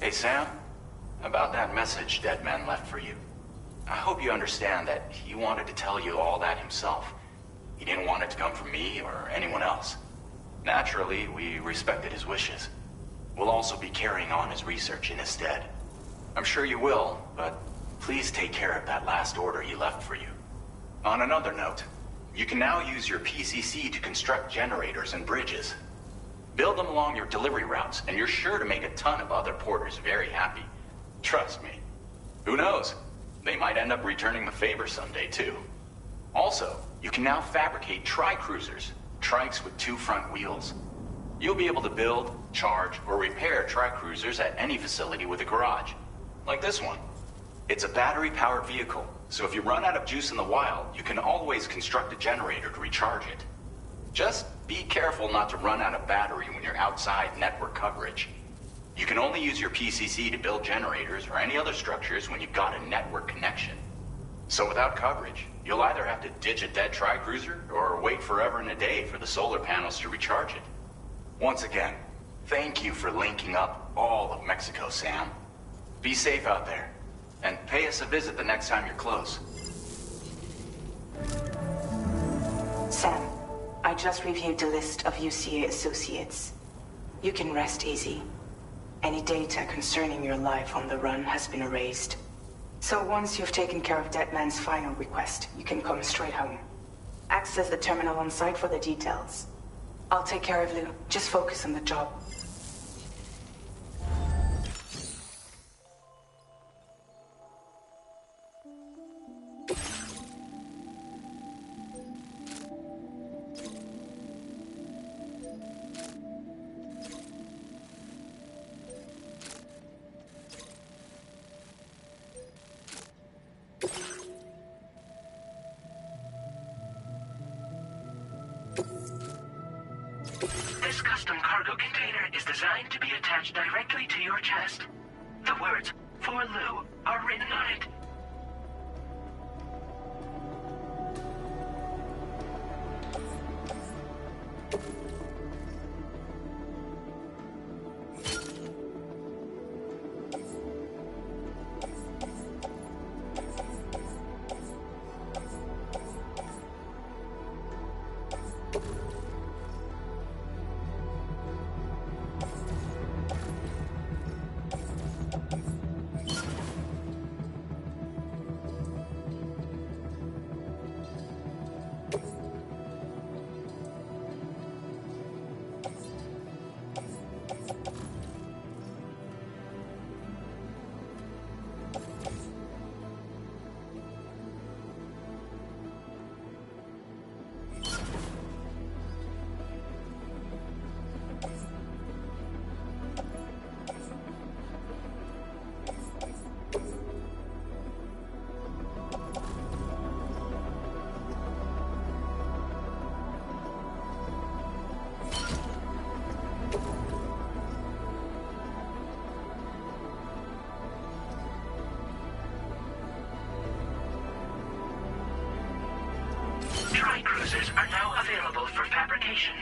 Hey, Sam. About that message Deadman left for you. I hope you understand that he wanted to tell you all that himself. He didn't want it to come from me or anyone else. Naturally, we respected his wishes. We'll also be carrying on his research in his stead. I'm sure you will, but please take care of that last order he left for you. On another note, you can now use your PCC to construct generators and bridges. Build them along your delivery routes, and you're sure to make a ton of other porters very happy. Trust me. Who knows? They might end up returning the favor someday, too. Also, you can now fabricate tri-cruisers, trikes with 2 front wheels. You'll be able to build, charge, or repair tri-cruisers at any facility with a garage. Like this one. It's a battery-powered vehicle, so if you run out of juice in the wild, you can always construct a generator to recharge it. Just be careful not to run out of battery when you're outside network coverage. You can only use your PCC to build generators or any other structures when you've got a network connection. So without coverage, you'll either have to ditch a dead tri-cruiser or wait forever and a day for the solar panels to recharge it. Once again, thank you for linking up all of Mexico, Sam. Be safe out there, and pay us a visit the next time you're close. Sam, I just reviewed the list of UCA associates. You can rest easy. Any data concerning your life on the run has been erased. So once you've taken care of Deadman's final request, you can come straight home. Access the terminal on site for the details. I'll take care of Lou. Just focus on the job. This custom cargo container is designed to be attached directly to your chest. The words, "For Lou," are written on it. Tri-cruisers are now available for fabrication.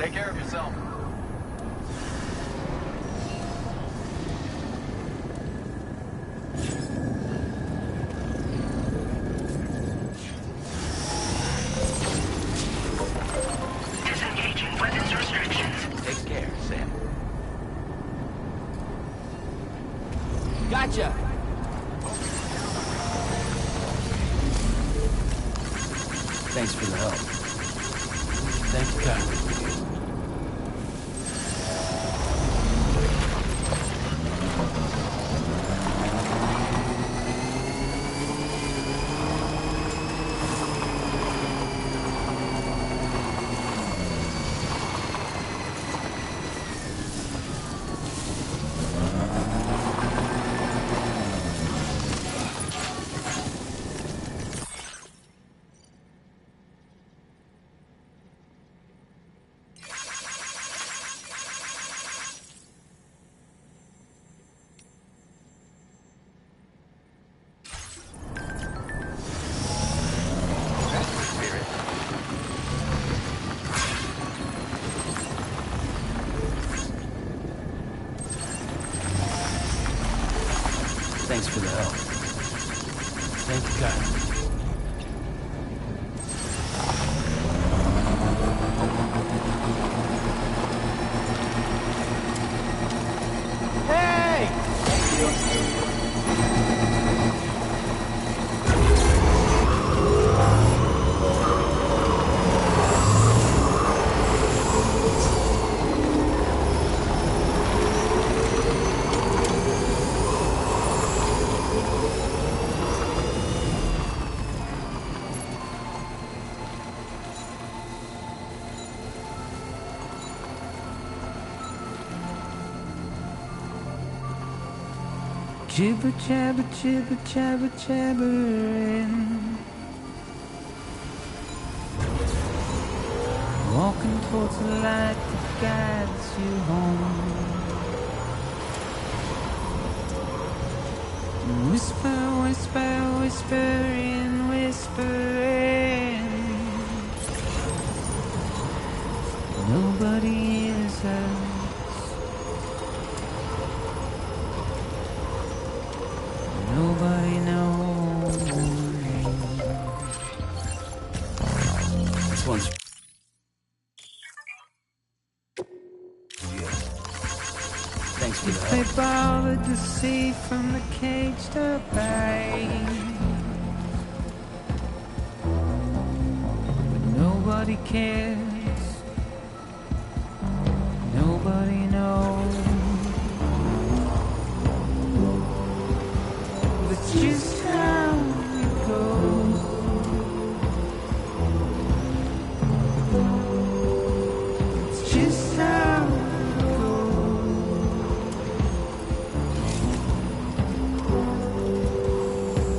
Take care of yourself. Disengaging weapons restrictions. Take care, Sam. Gotcha! Thanks for the help. Thank you, Kyle. Thanks for the help. Thank you, Kyle. Jibber jabber jibber jabber jabbering, walking towards the light that guides you home. Whisper, whisper, whispering, whispering. Nobody hears us. Nobody knows. This one's... Thanks for the If help. they bothered to see from the caged up eye, but nobody cares. Nobody knows. That's just how it goes. It's just how it goes.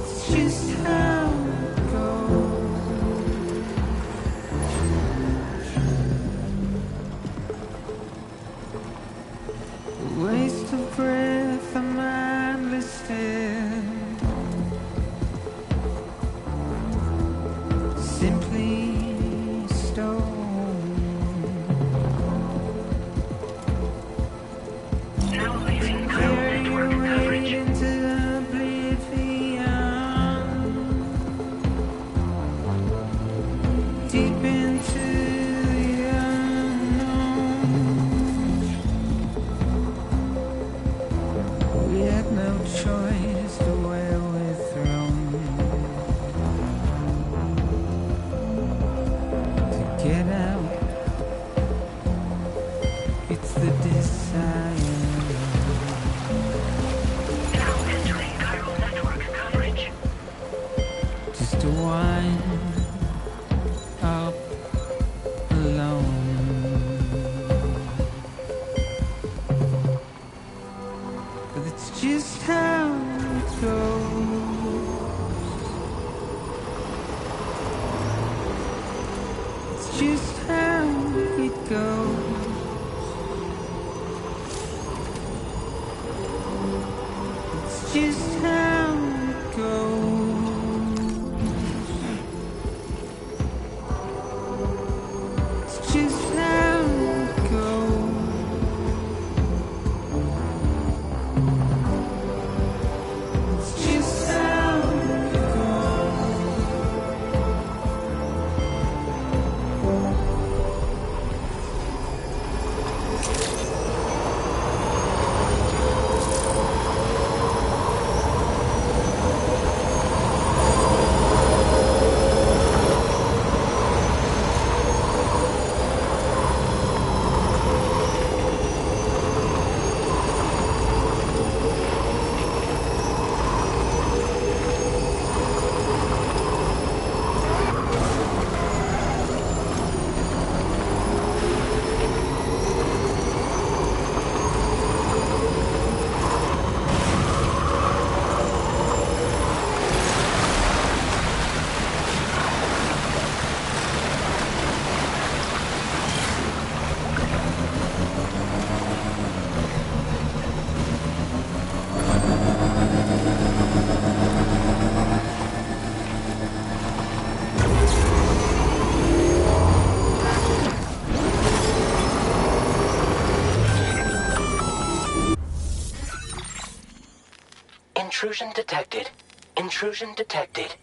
It's just how it goes. A waste of breath, a mindless stare. Simply stone. No leaving Code Carry Network your weight coverage. into oblivion. Intrusion detected. Intrusion detected.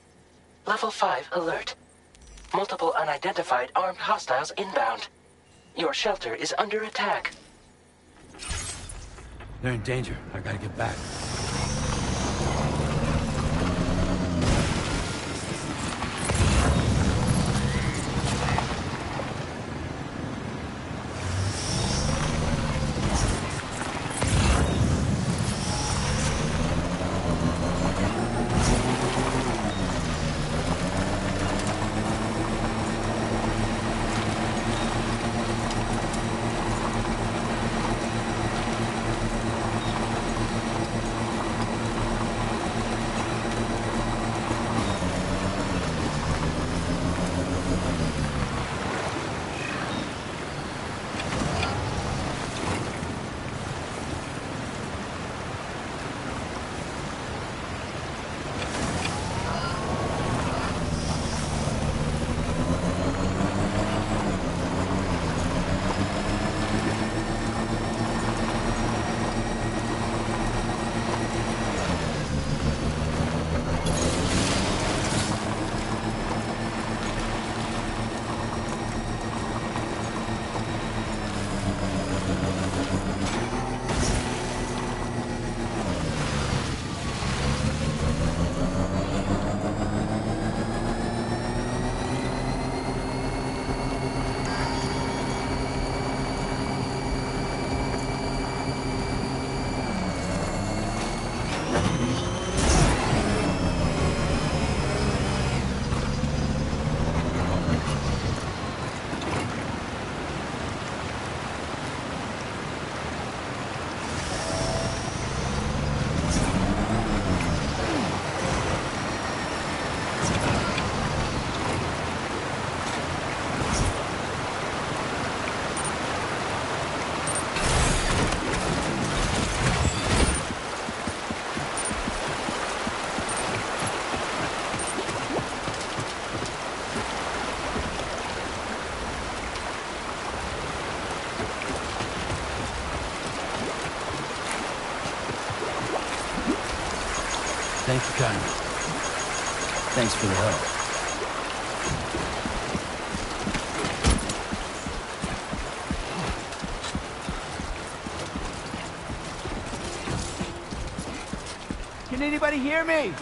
Level 5 alert. Multiple unidentified armed hostiles inbound. Your shelter is under attack. They're in danger. I gotta get back. Thank you kindly. Thanks for the help. Can anybody hear me?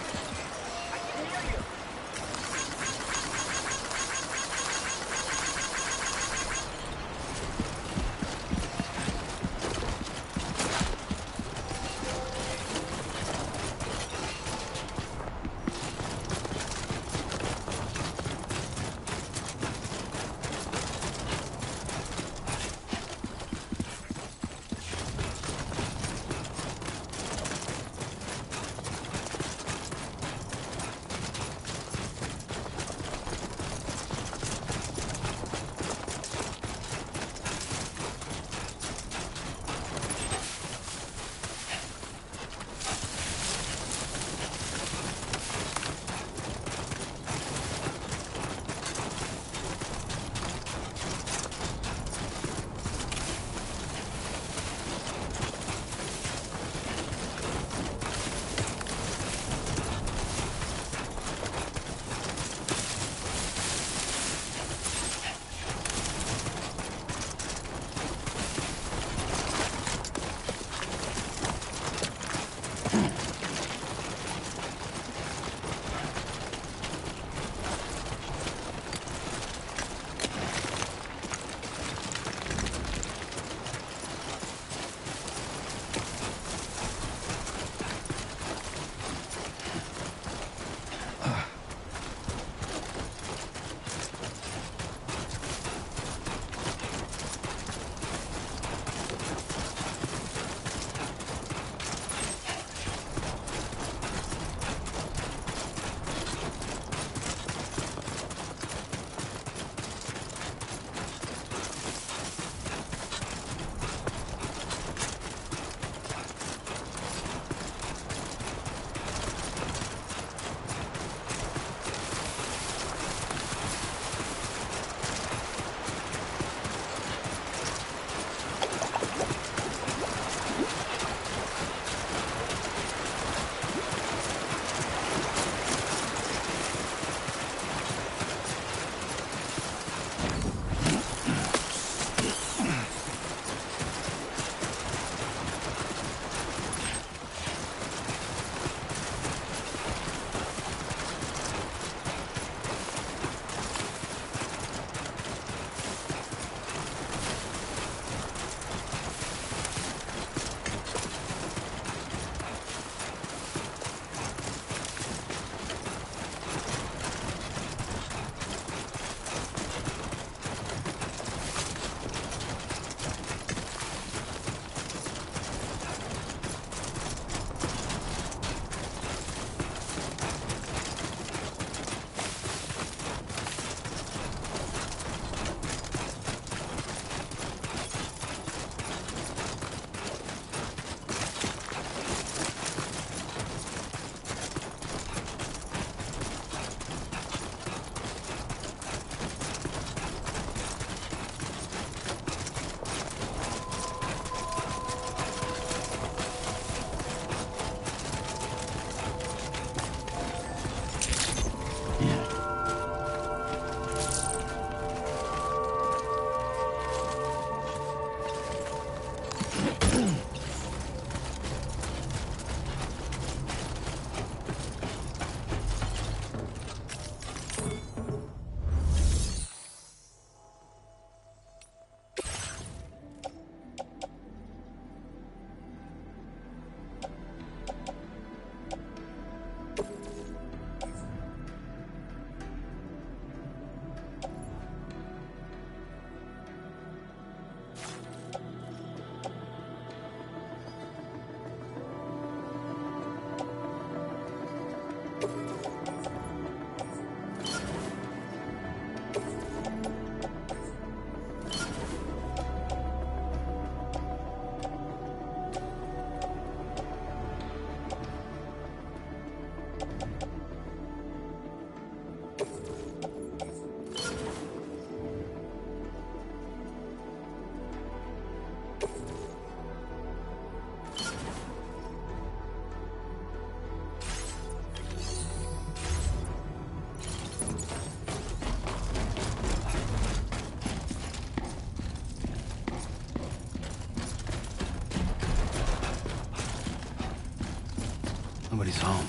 Nobody's home.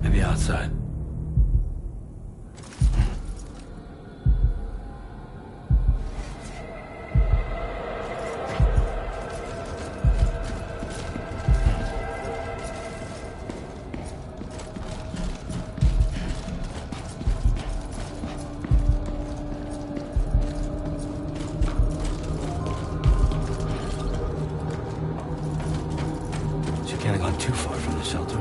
Maybe outside. She can't have gone too far from the shelter.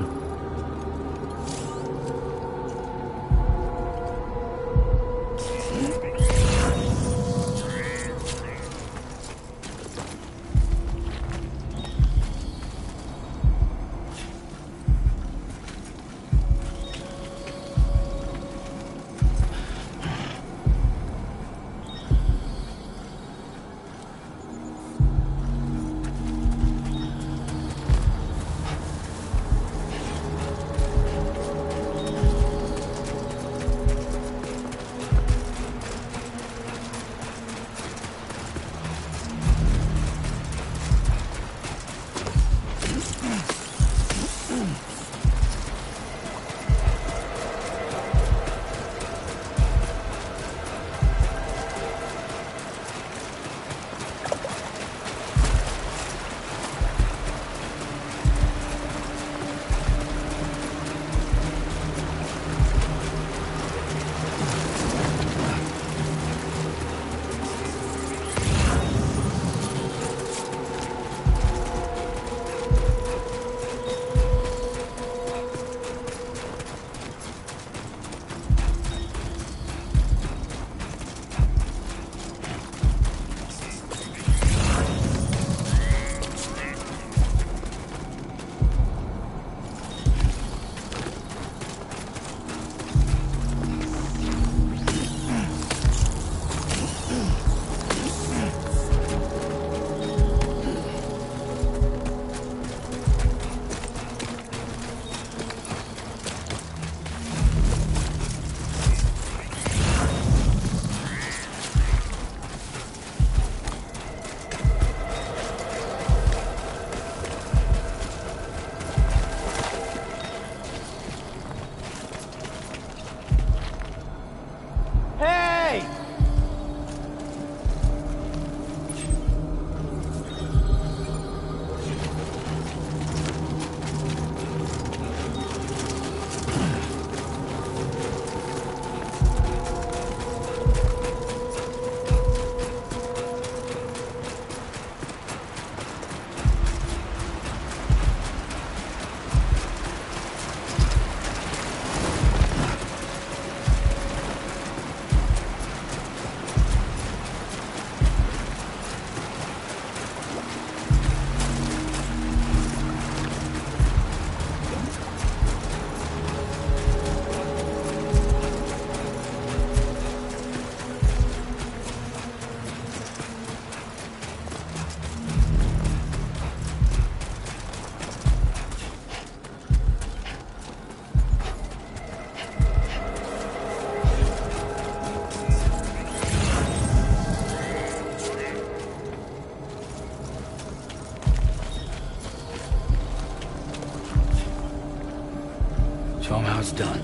Show him how it's done.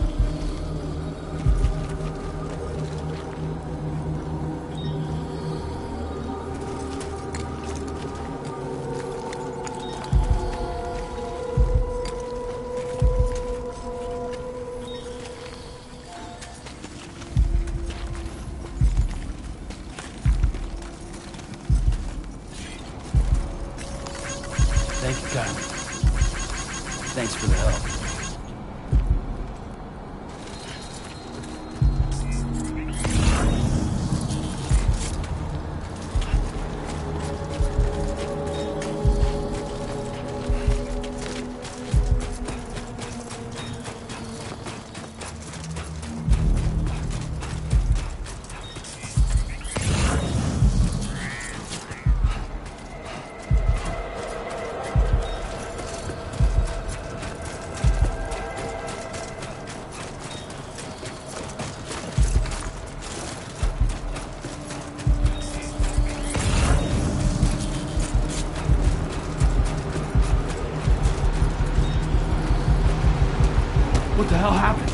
Thank you, Kyle. Thanks for the help. What the hell happened?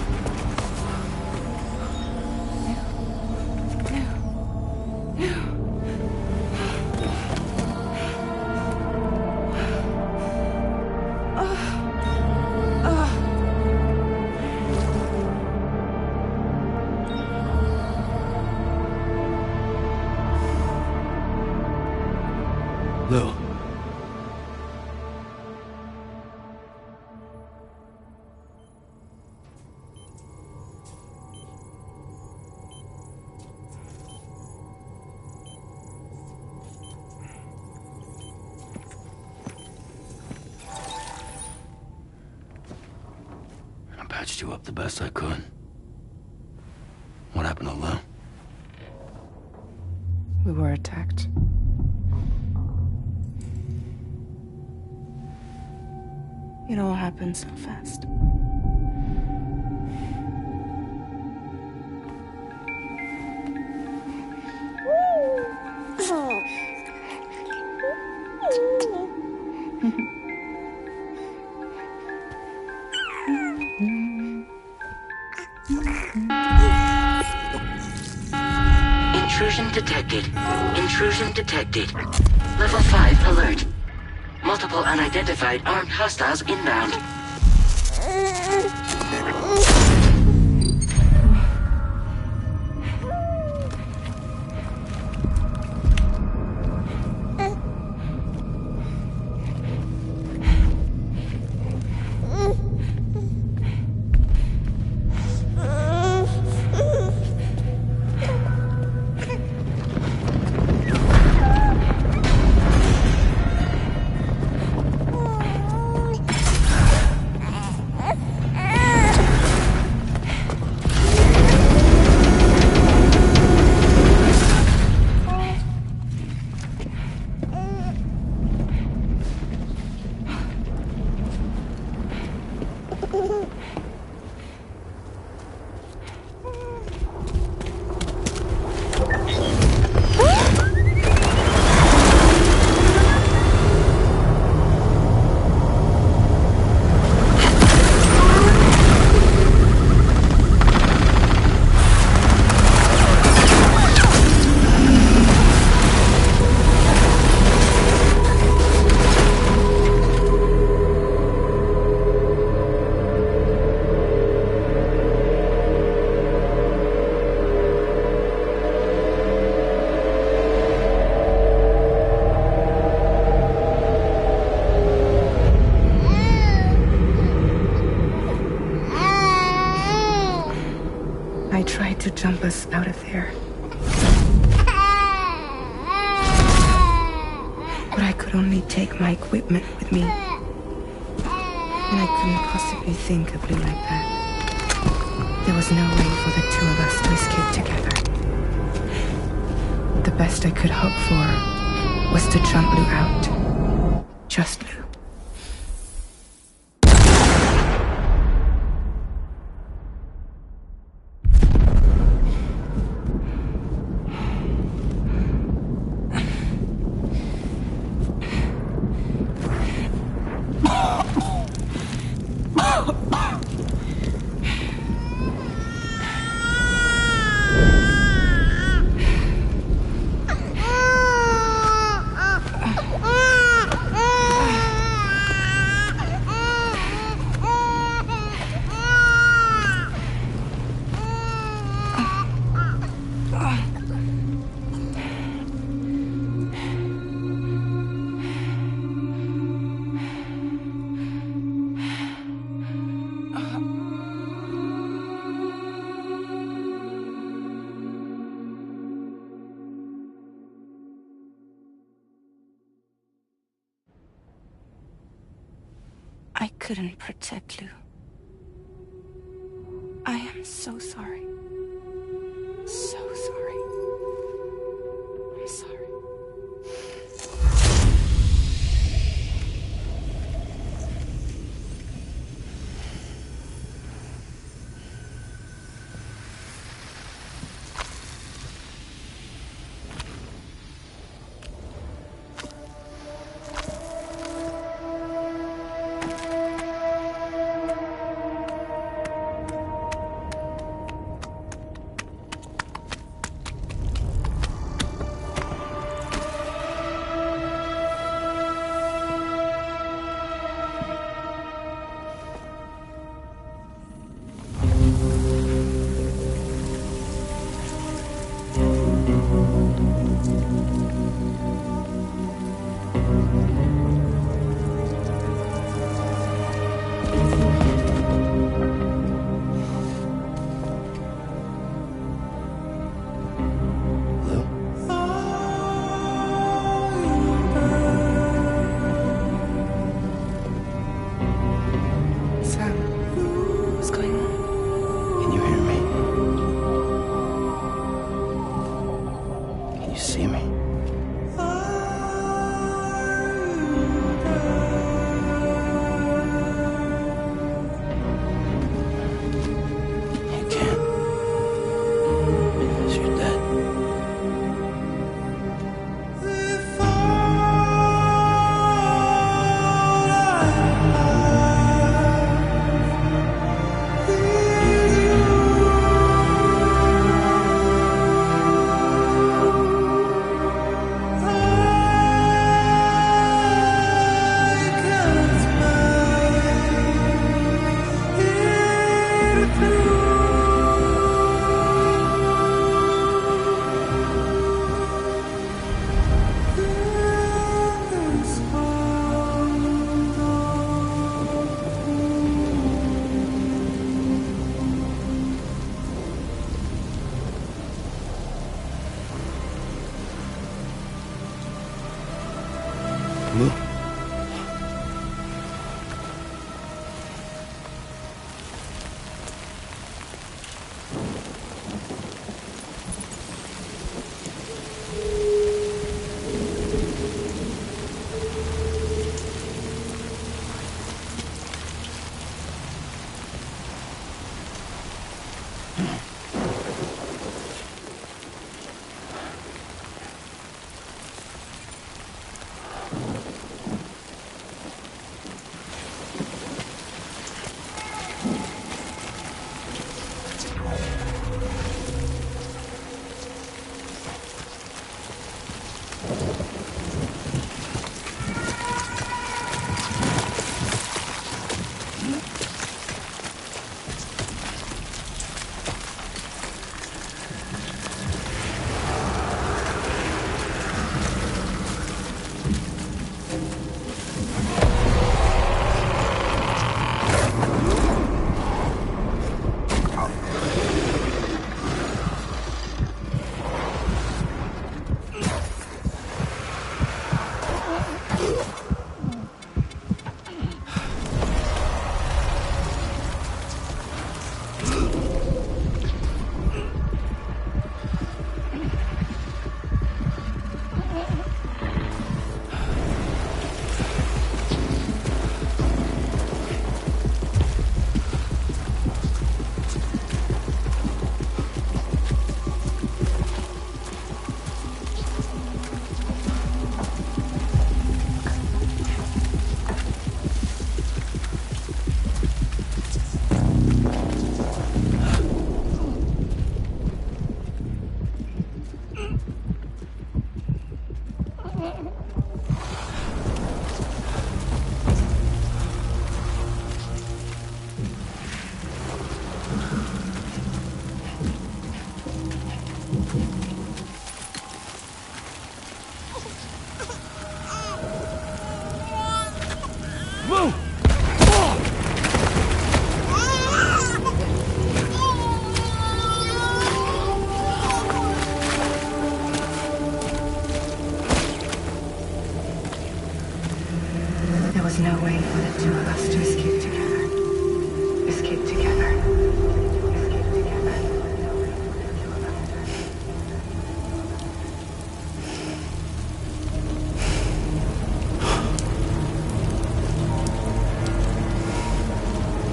Lou. I patched you up the best I could. What happened to Lou? We were attacked. It all happened so fast. Intrusion detected. Intrusion detected. Level 5 alert. Multiple unidentified armed hostiles inbound. I tried to jump us out of there. But I could only take my equipment with me. And I couldn't possibly think of Lou like that. There was no way for the two of us to escape together. The best I could hope for was to jump Lou out. Just Lou. I couldn't protect Lou. I am so sorry. So sorry. I'm sorry. was no way for the two of us to escape together. Escape together. Escape together.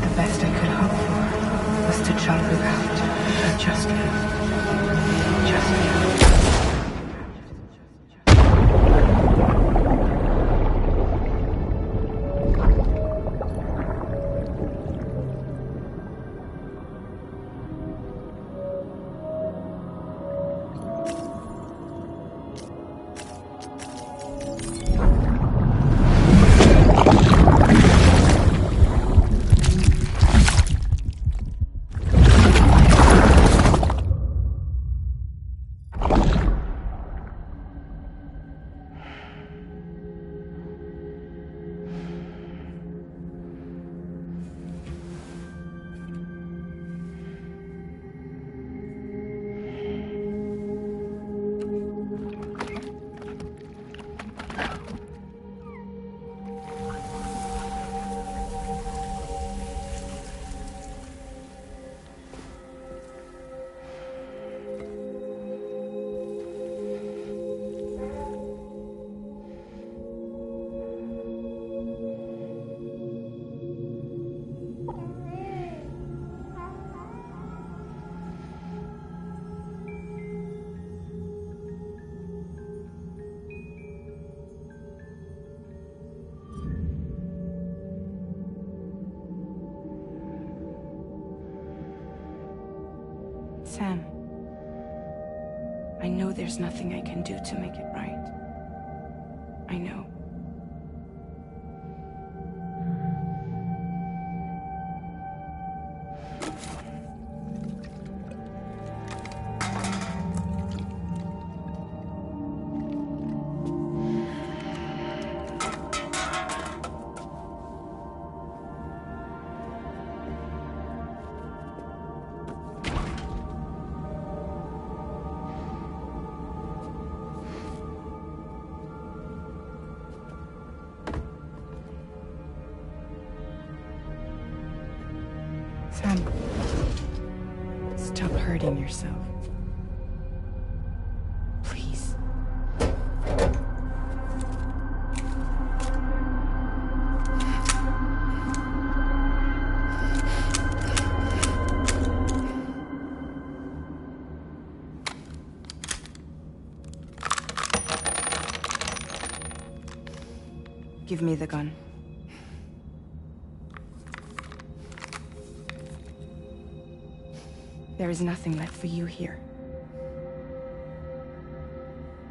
The best I could hope for was to jump without just you. Just you. Sam, I know there's nothing I can do to make it right. I know. Stop hurting yourself. Please. Give me the gun. There is nothing left for you here.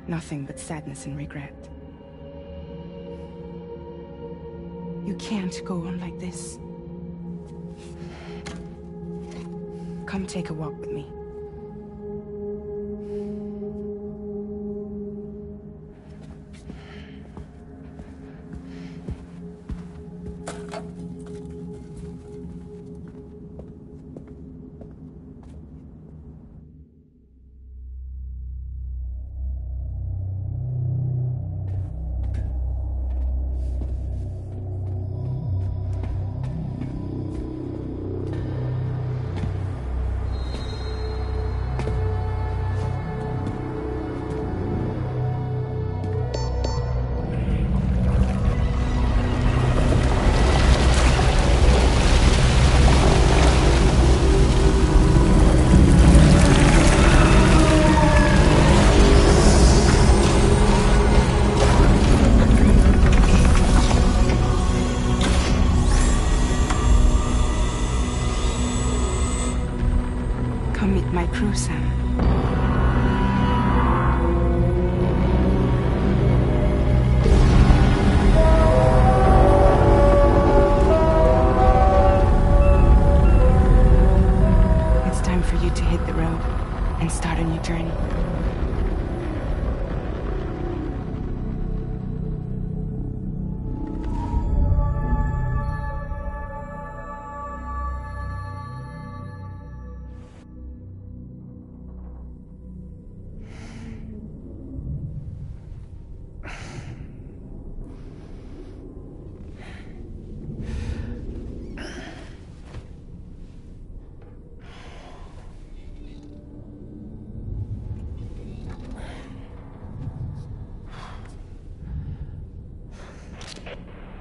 Nothing but sadness and regret. You can't go on like this. Come take a walk with me. Come meet my crew, Sam. It's time for you to hit the road and start a new journey.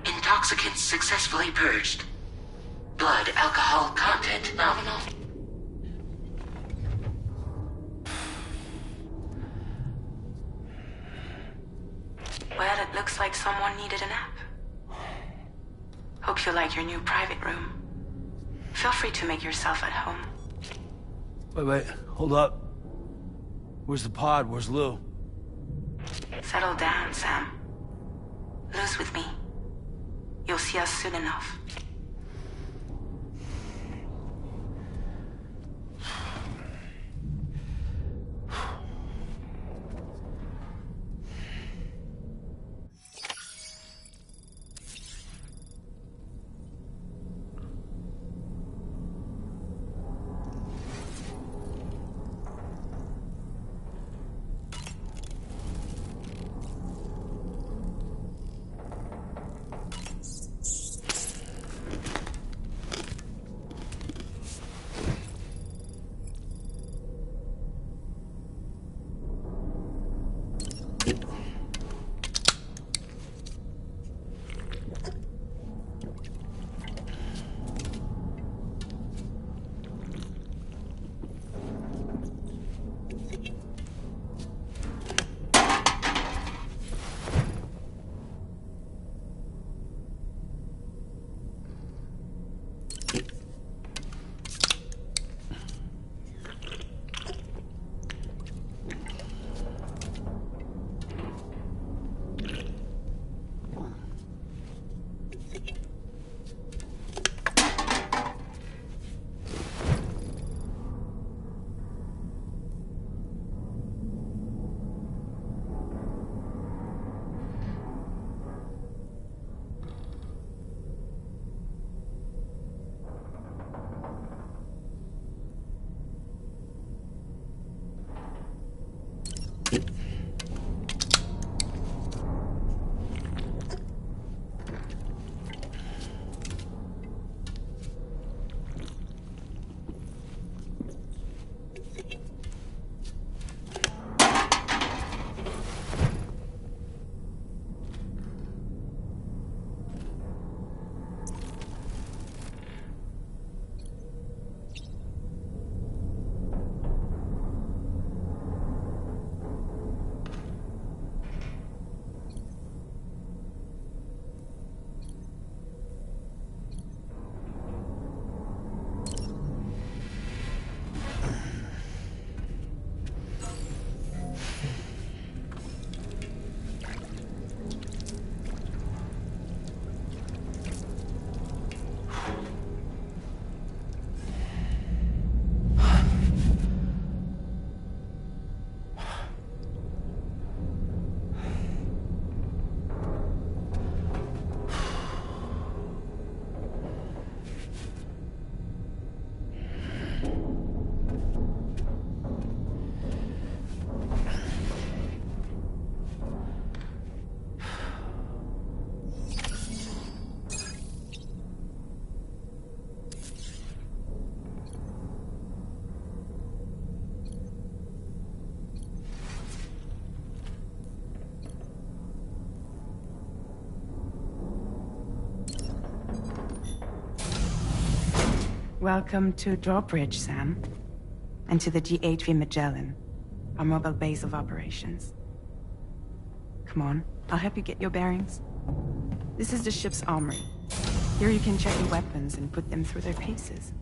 Intoxicants successfully purged. Blood alcohol content nominal. Well, it looks like someone needed a nap. Hope you like your new private room. Feel free to make yourself at home. Wait, hold up. Where's the pod? Where's Lou? Settle down, Sam. Lou's with me. You'll see us soon enough. Welcome to Drawbridge, Sam. And to the GHV Magellan, our mobile base of operations. Come on, I'll help you get your bearings. This is the ship's armory. Here you can check your weapons and put them through their paces.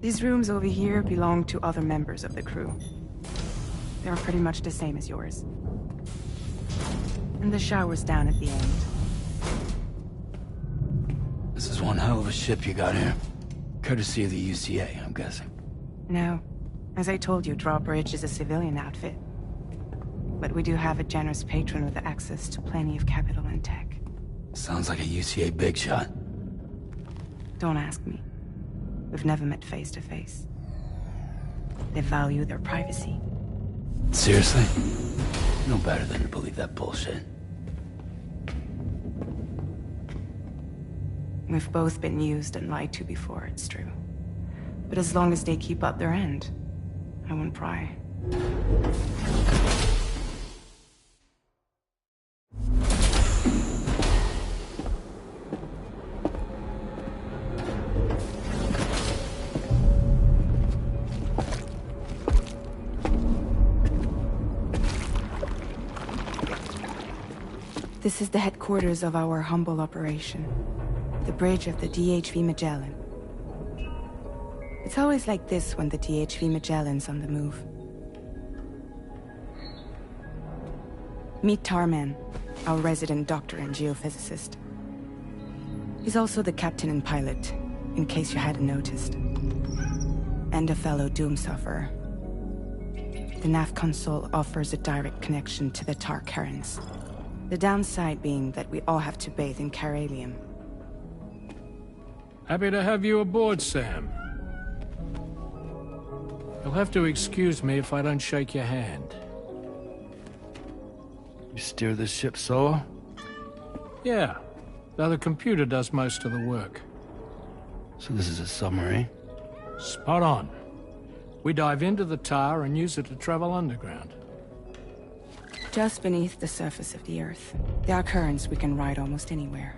These rooms over here belong to other members of the crew. They are pretty much the same as yours. And the shower's down at the end. This is one hell of a ship you got here. Courtesy of the UCA, I'm guessing. No. As I told you, Drawbridge is a civilian outfit. But we do have a generous patron with access to plenty of capital and tech. Sounds like a UCA big shot. Don't ask me. We've never met face to face. They value their privacy. Seriously? No better than to believe that bullshit. We've both been used and lied to before, it's true. But as long as they keep up their end, I won't pry. This is the headquarters of our humble operation. The bridge of the DHV Magellan. It's always like this when the DHV Magellan's on the move. Meet Tarman, our resident doctor and geophysicist. He's also the captain and pilot, in case you hadn't noticed. And a fellow doom sufferer. The nav console offers a direct connection to the tar currents. The downside being that we all have to bathe in caralium. Happy to have you aboard, Sam. You'll have to excuse me if I don't shake your hand. You steer this ship solo? Yeah, though the computer does most of the work. So this is a submarine? Spot on. We dive into the tar and use it to travel underground. Just beneath the surface of the Earth, there are currents we can ride almost anywhere.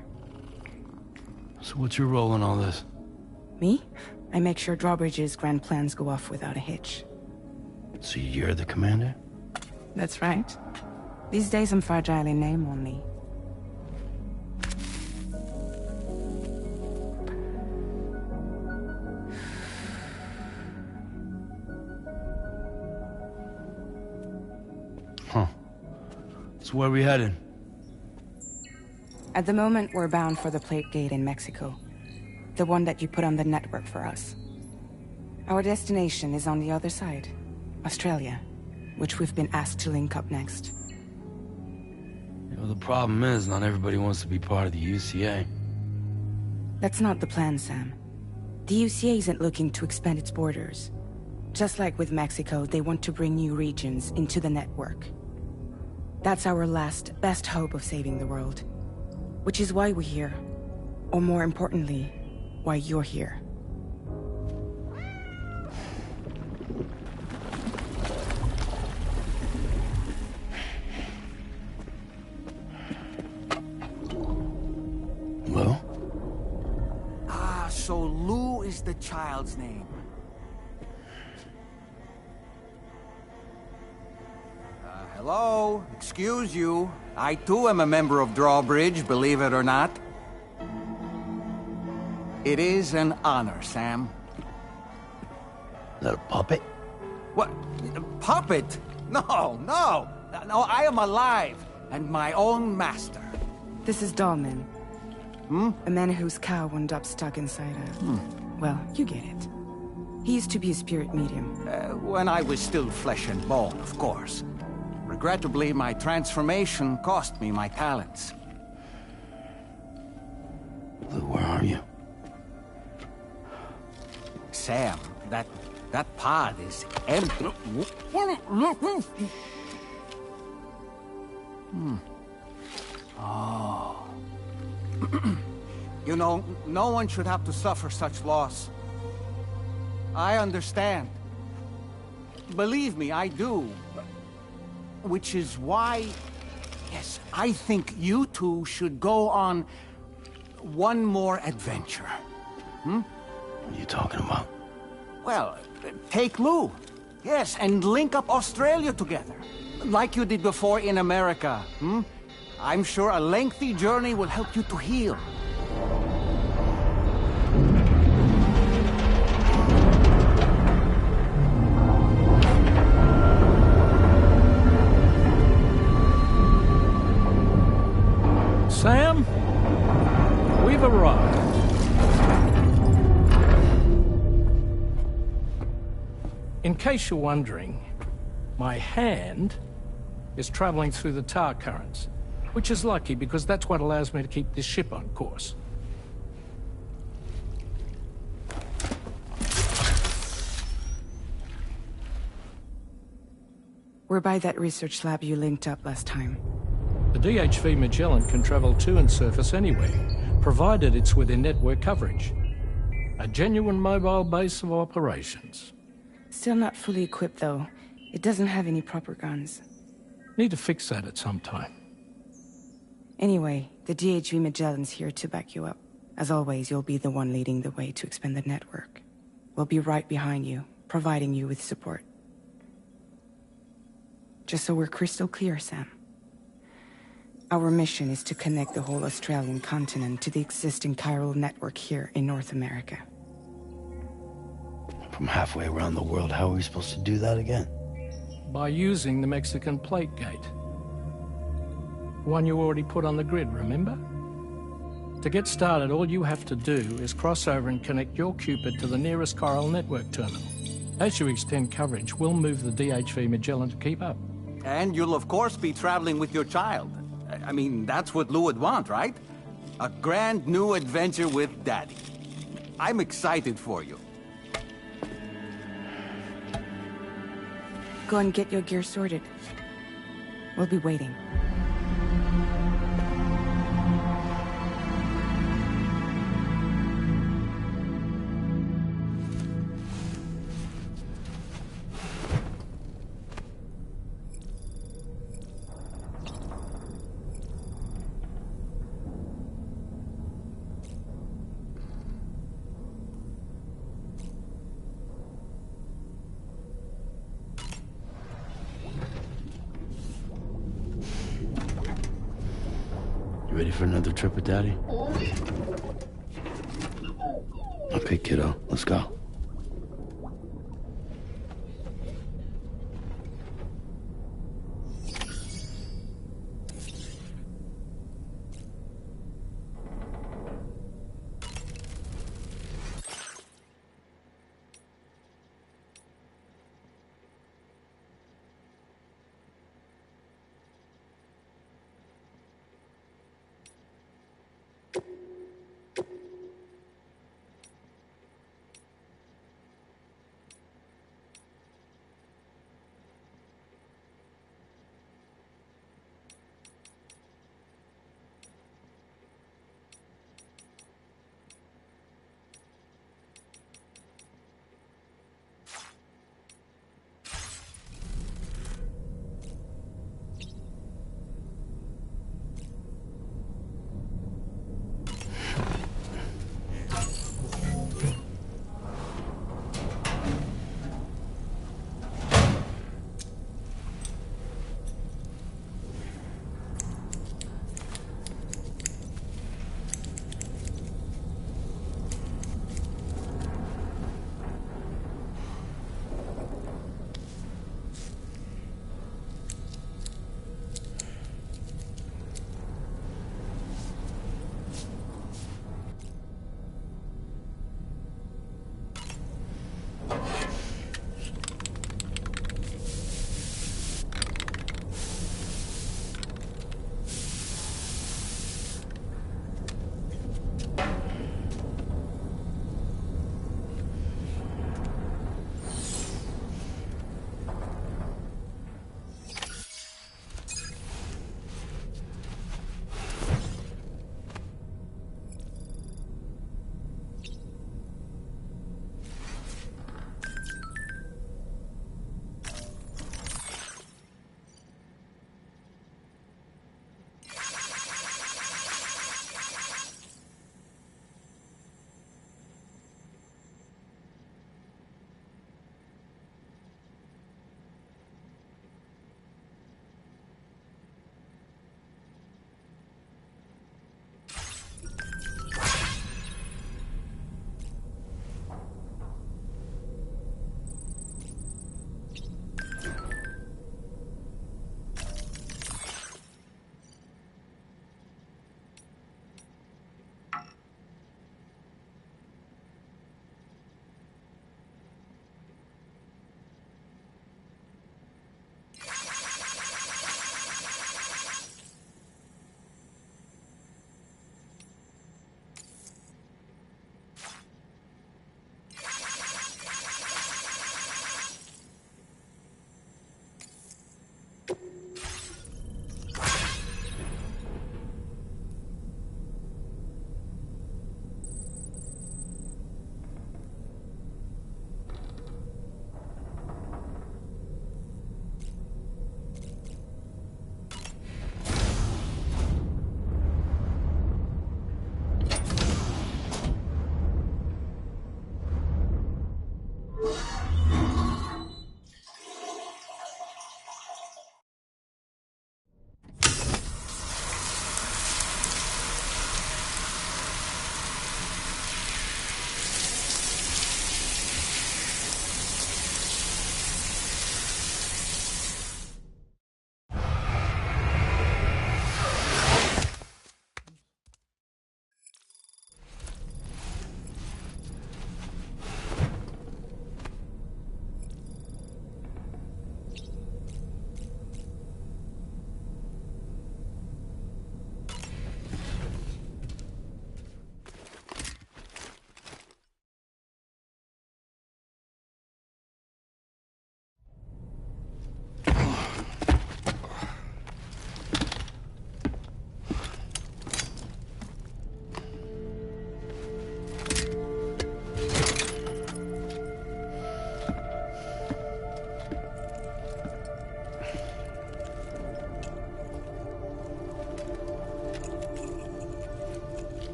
So what's your role in all this? Me? I make sure Drawbridge's grand plans go off without a hitch. So you're the commander? That's right. These days I'm fragile in name only. Huh. So where are we headed? At the moment, we're bound for the Plate Gate in Mexico. The one that you put on the network for us. Our destination is on the other side, Australia, which we've been asked to link up next. You know, the problem is, not everybody wants to be part of the UCA. That's not the plan, Sam. The UCA isn't looking to expand its borders. Just like with Mexico, they want to bring new regions into the network. That's our last, best hope of saving the world. Which is why we're here. Or more importantly, why you're here. Lou? Ah, so Lou is the child's name. Hello? Excuse you. I too am a member of Drawbridge, believe it or not. It is an honor, Sam. Is that a puppet? What? A puppet? No, no! No, I am alive, and my own master. This is Dahlman. A man whose cow wound up stuck inside a... Well, you get it. He used to be a spirit medium. When I was still flesh and bone, of course. Regrettably, my transformation cost me my talents. Lou, where are you? Sam, that pod is empty. Oh. You know, no one should have to suffer such loss. I understand. Believe me, I do. Which is why, yes, I think you two should go on one more adventure. What are you talking about? Well, take Lou. Yes, and link up Australia together. Like you did before in America, I'm sure a lengthy journey will help you to heal. Sam, we've arrived. In case you're wondering, my hand is traveling through the tar currents, which is lucky because that's what allows me to keep this ship on course. We're by that research lab you linked up last time. The DHV Magellan can travel to and surface anywhere, provided it's within network coverage. A genuine mobile base of operations. Still not fully equipped, though. It doesn't have any proper guns. Need to fix that at some time. Anyway, the DHV Magellan's here to back you up. As always, you'll be the one leading the way to expand the network. We'll be right behind you, providing you with support. Just so we're crystal clear, Sam. Our mission is to connect the whole Australian continent to the existing chiral network here in North America. From halfway around the world, how are we supposed to do that again? By using the Mexican plate gate. One you already put on the grid, remember? To get started, all you have to do is cross over and connect your Cupid to the nearest chiral network terminal. As you extend coverage, we'll move the DHV Magellan to keep up. And you'll of course be traveling with your child. I mean, that's what Lou would want, right? A grand new adventure with Daddy. I'm excited for you. Go and get your gear sorted. We'll be waiting. You ready for another trip with Daddy? Okay, kiddo, let's go.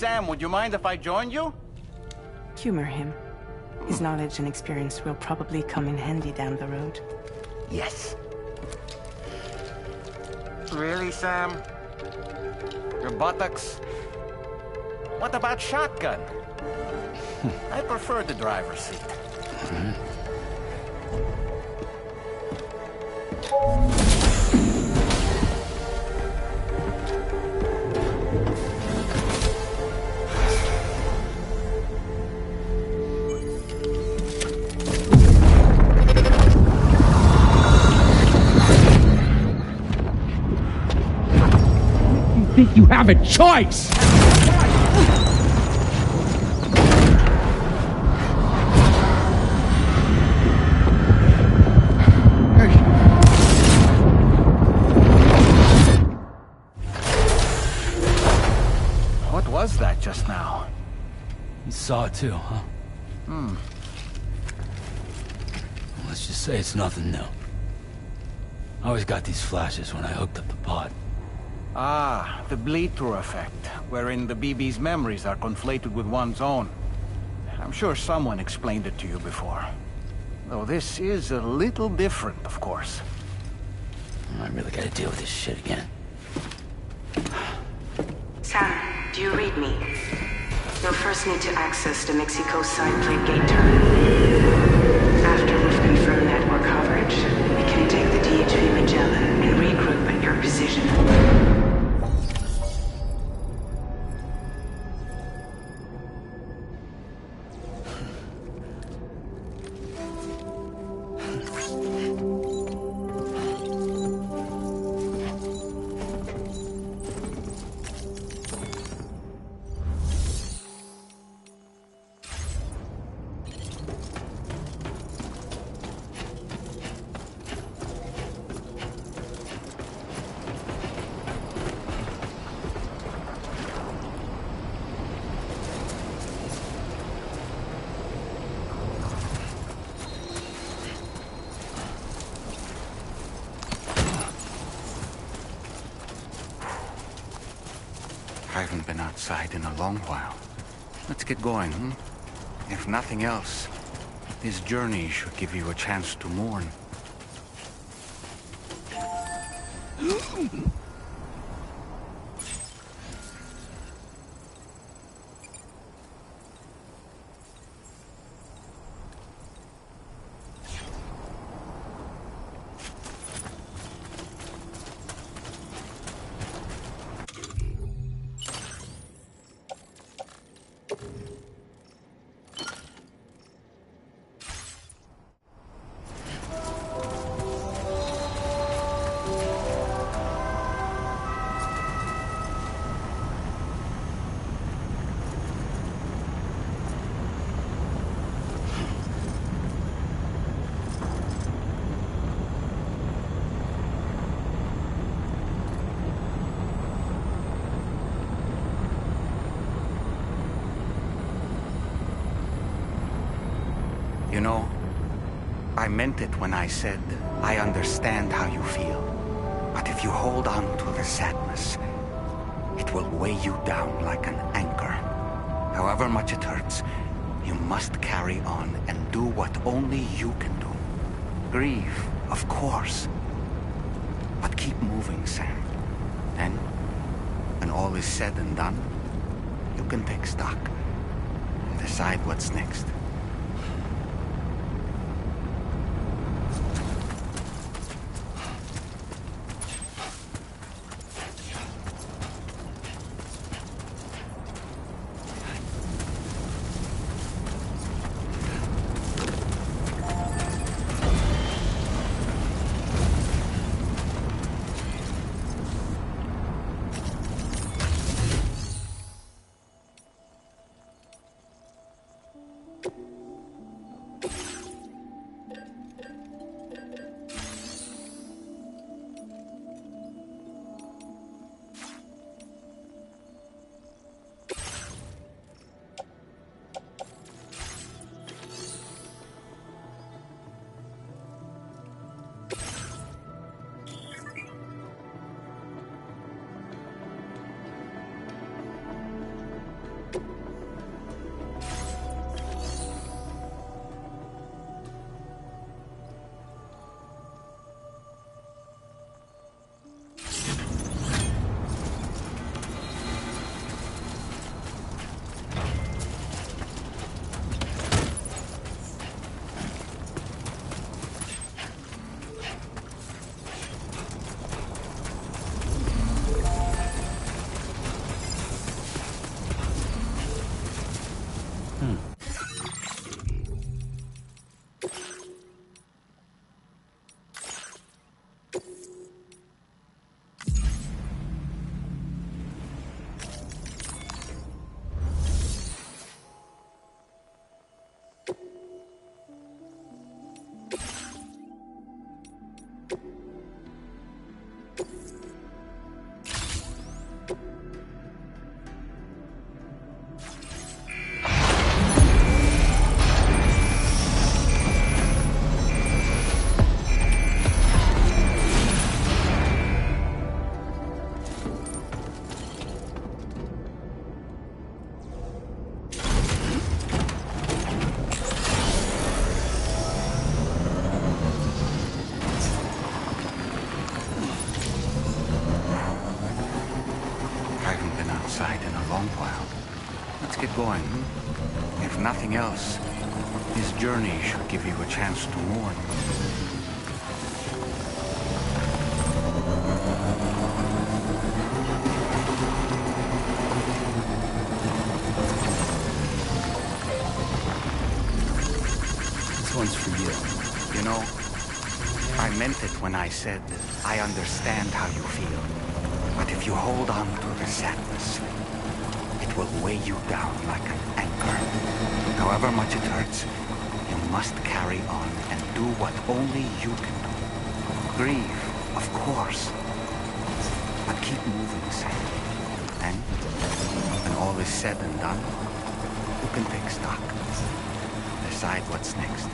Sam, would you mind if I joined you? Humor him. His knowledge and experience will probably come in handy down the road. Yes. Really, Sam? Your buttocks? What about shotgun? I prefer the driver's seat. Think you have a choice! What was that just now? You saw it too, huh? Hmm. Let's just say it's nothing new. I always got these flashes when I hooked up the pod. Ah, the bleed-through effect, wherein the BB's memories are conflated with one's own. I'm sure someone explained it to you before. Though this is a little different, of course. I really gotta deal with this shit again. Sam, do you read me? You'll first need to access the Mexico side plate gate terminal. After we've confirmed network coverage, we can take the DHV Magellan and regroup at your position. I haven't been outside in a long while. Let's get going, hmm? If nothing else, this journey should give you a chance to mourn. You know, I meant it when I said, I understand how you feel. But if you hold on to the sadness, it will weigh you down like an anchor. However much it hurts, you must carry on and do what only you can do. Grieve, of course. But keep moving, Sam. Then, when all is said and done, you can take stock and decide what's next. Going. If nothing else, this journey should give you a chance to mourn. This one's for you. You know, I meant it when I said I understand how you feel. But if you hold on to the sadness, it will weigh you down like an anchor. However much it hurts, you must carry on and do what only you can do. Grieve, of course, but keep moving, Sam. And when all is said and done, you can take stock. Decide what's next.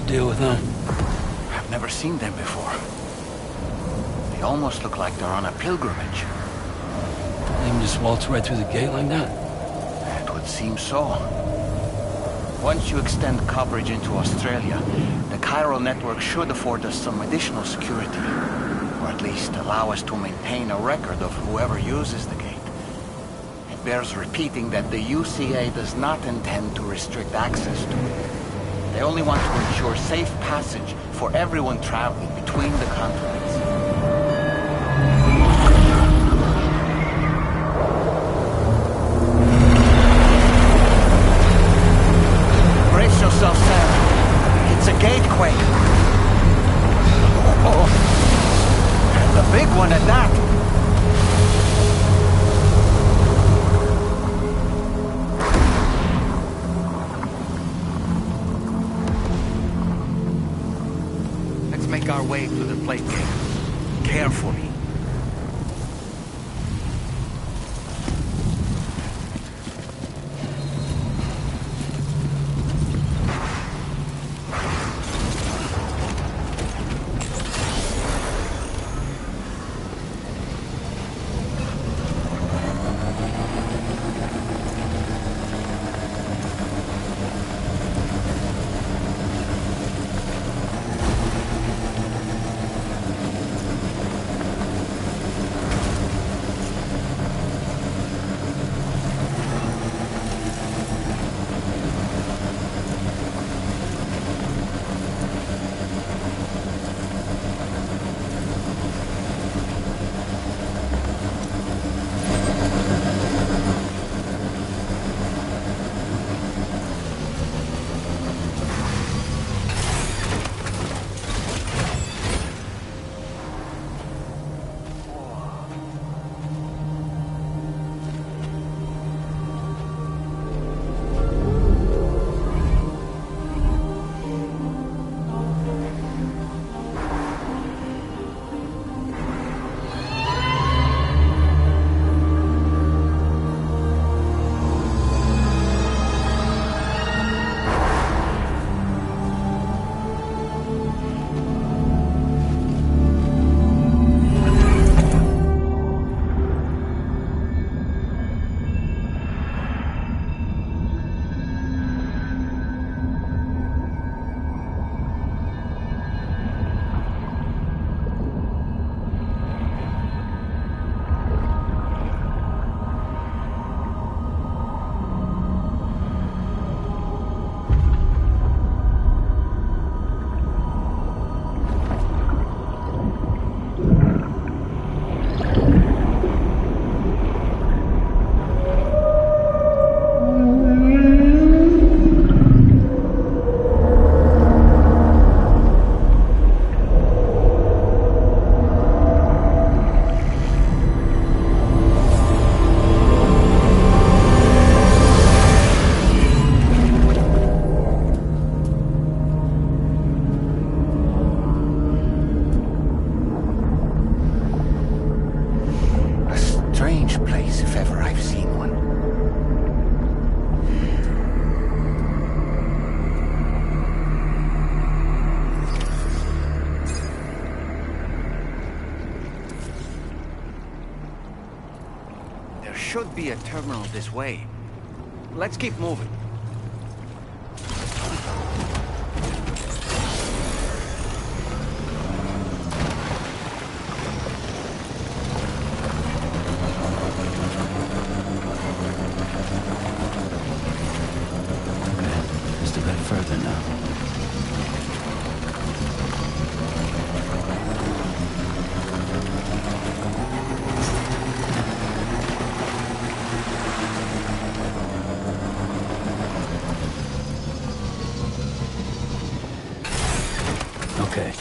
Deal with them. I've never seen them before. They almost look like they're on a pilgrimage. They can just waltz right through the gate like that? It would seem so. Once you extend coverage into Australia, the chiral network should afford us some additional security. Or at least allow us to maintain a record of whoever uses the gate. It bears repeating that the UCA does not intend to restrict access to it. They only want to ensure safe passage for everyone traveling between the continents. Brace yourself, Sam. It's a gatequake. Oh, and a big one at that. make our way to the plate gate. Carefully. Should be a terminal this way. Let's keep moving. Okay, just a bit further now. Okay.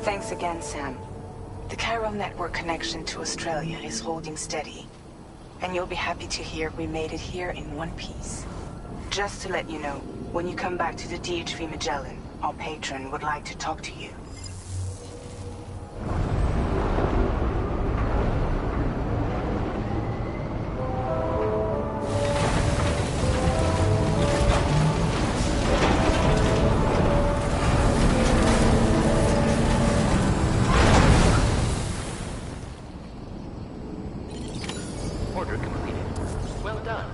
Thanks again, Sam. The chiral network connection to Australia is holding steady. And you'll be happy to hear we made it here in one piece. Just to let you know, when you come back to the DHV Magellan, our patron would like to talk to you. Order completed. Well done.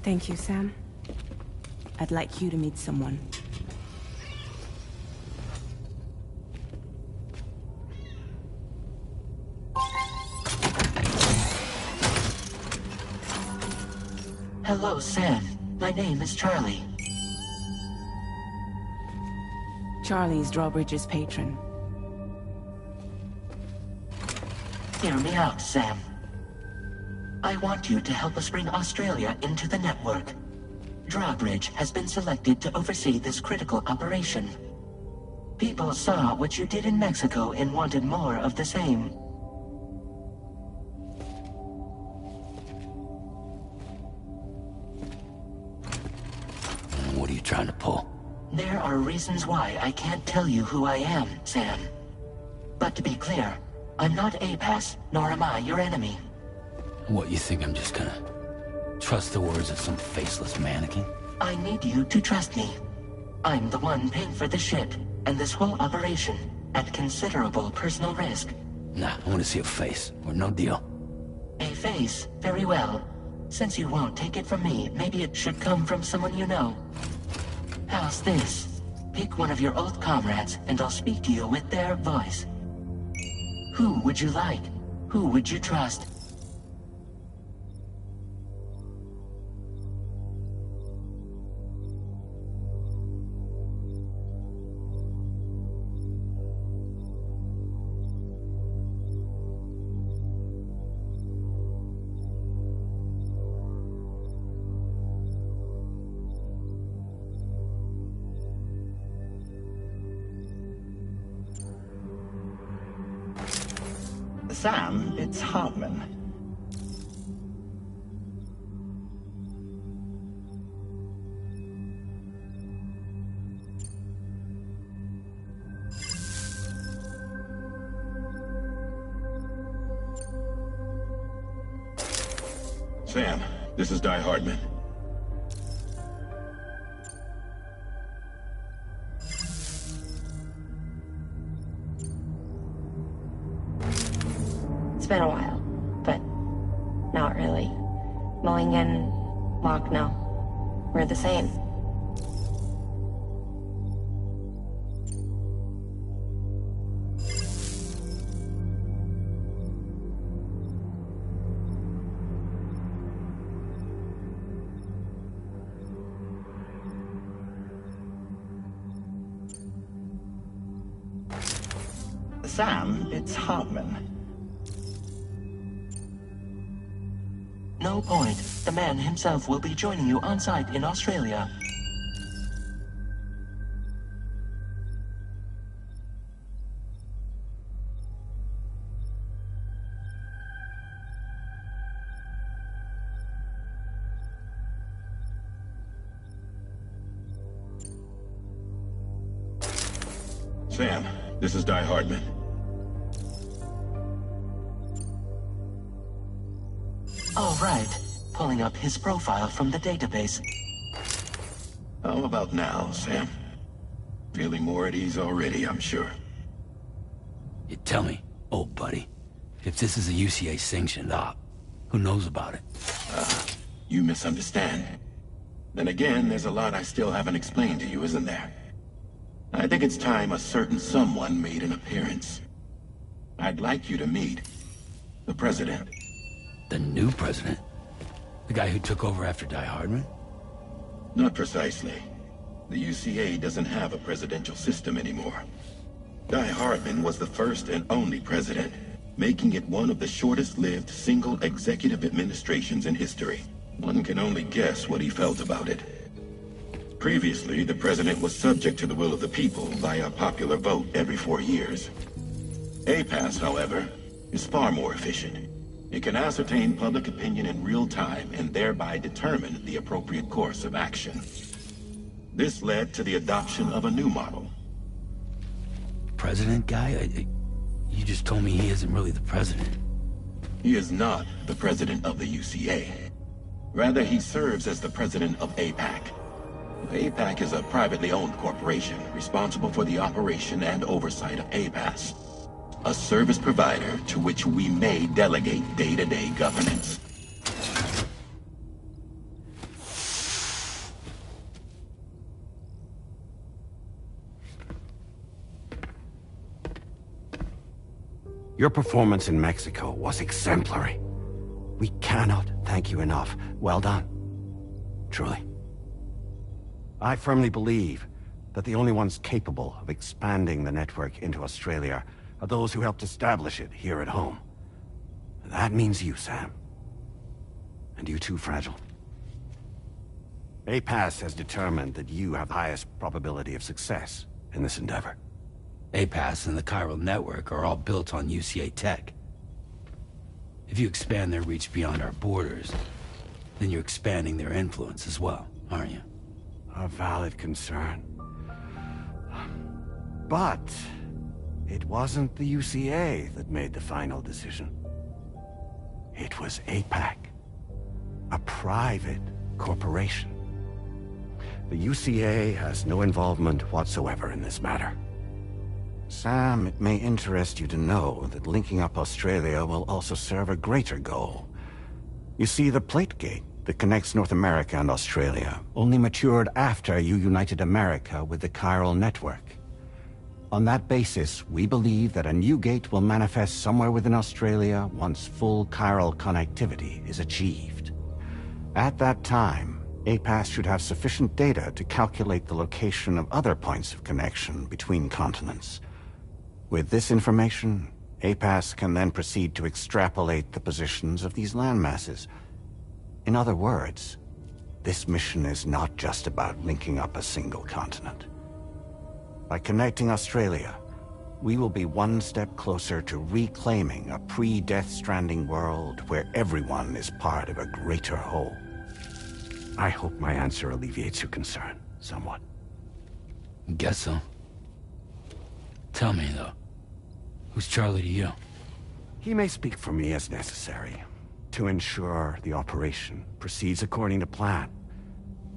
Thank you, Sam. I'd like you to meet someone. Hello, Sam. My name is Charlie. Charlie's Drawbridge's patron. Hear me out, Sam. I want you to help us bring Australia into the network. Drawbridge has been selected to oversee this critical operation. People saw what you did in Mexico and wanted more of the same. What are you trying to pull? There are reasons why I can't tell you who I am, Sam. But to be clear, I'm not APAS, nor am I your enemy. What, you think I'm just gonna trust the words of some faceless mannequin? I need you to trust me. I'm the one paying for the ship and this whole operation at considerable personal risk. Nah, I want to see a face, or no deal. A face? Very well. Since you won't take it from me, maybe it should come from someone you know. How's this? Pick one of your old comrades, and I'll speak to you with their voice. Who would you like? Who would you trust? Sam, it's Hartman. Sam, this is Di Hartman. It's been a while, but not really. Mulligan, Locke, no. We're the same. Sam, it's Hartman. No point. The man himself will be joining you on site in Australia. Sam, this is Di Hartman. All right. Pulling up his profile from the database. How about now, Sam? Feeling more at ease already, I'm sure. You tell me, old buddy, if this is a UCA-sanctioned op, Who knows about it? You misunderstand. Then again, there's a lot I still haven't explained to you, isn't there? I think it's time a certain someone made an appearance. I'd like you to meet the President. The new president? The guy who took over after Die Hardman? Not precisely. The UCA doesn't have a presidential system anymore. Die Hardman was the first and only president, making it one of the shortest-lived single executive administrations in history. One can only guess what he felt about it. Previously, the president was subject to the will of the people via popular vote every 4 years. APAS, however, is far more efficient. It can ascertain public opinion in real time and thereby determine the appropriate course of action. This led to the adoption of a new model. President guy? You just told me he isn't really the president. He is not the president of the UCA. Rather, he serves as the president of APAC. APAC is a privately owned corporation responsible for the operation and oversight of APAS, a service provider to which we may delegate day-to-day governance. Your performance in Mexico was exemplary. We cannot thank you enough. Well done. Truly. I firmly believe that the only ones capable of expanding the network into Australia are those who helped establish it here at home. That means you, Sam. And you too, Fragile. APAS has determined that you have the highest probability of success in this endeavor. APAS and the chiral network are all built on UCA tech. If you expand their reach beyond our borders, then you're expanding their influence as well, aren't you? A valid concern. But it wasn't the UCA that made the final decision. It was APAC, a private corporation. The UCA has no involvement whatsoever in this matter. Sam, it may interest you to know that linking up Australia will also serve a greater goal. You see, the plate gate that connects North America and Australia only matured after you united America with the chiral network. On that basis, we believe that a new gate will manifest somewhere within Australia once full chiral connectivity is achieved. At that time, APAS should have sufficient data to calculate the location of other points of connection between continents. With this information, APAS can then proceed to extrapolate the positions of these landmasses. In other words, this mission is not just about linking up a single continent. By connecting Australia, we will be one step closer to reclaiming a pre-Death Stranding world where everyone is part of a greater whole. I hope my answer alleviates your concern somewhat. Guess so. Tell me, though, who's Charlie to you? He may speak for me as necessary, to ensure the operation proceeds according to plan.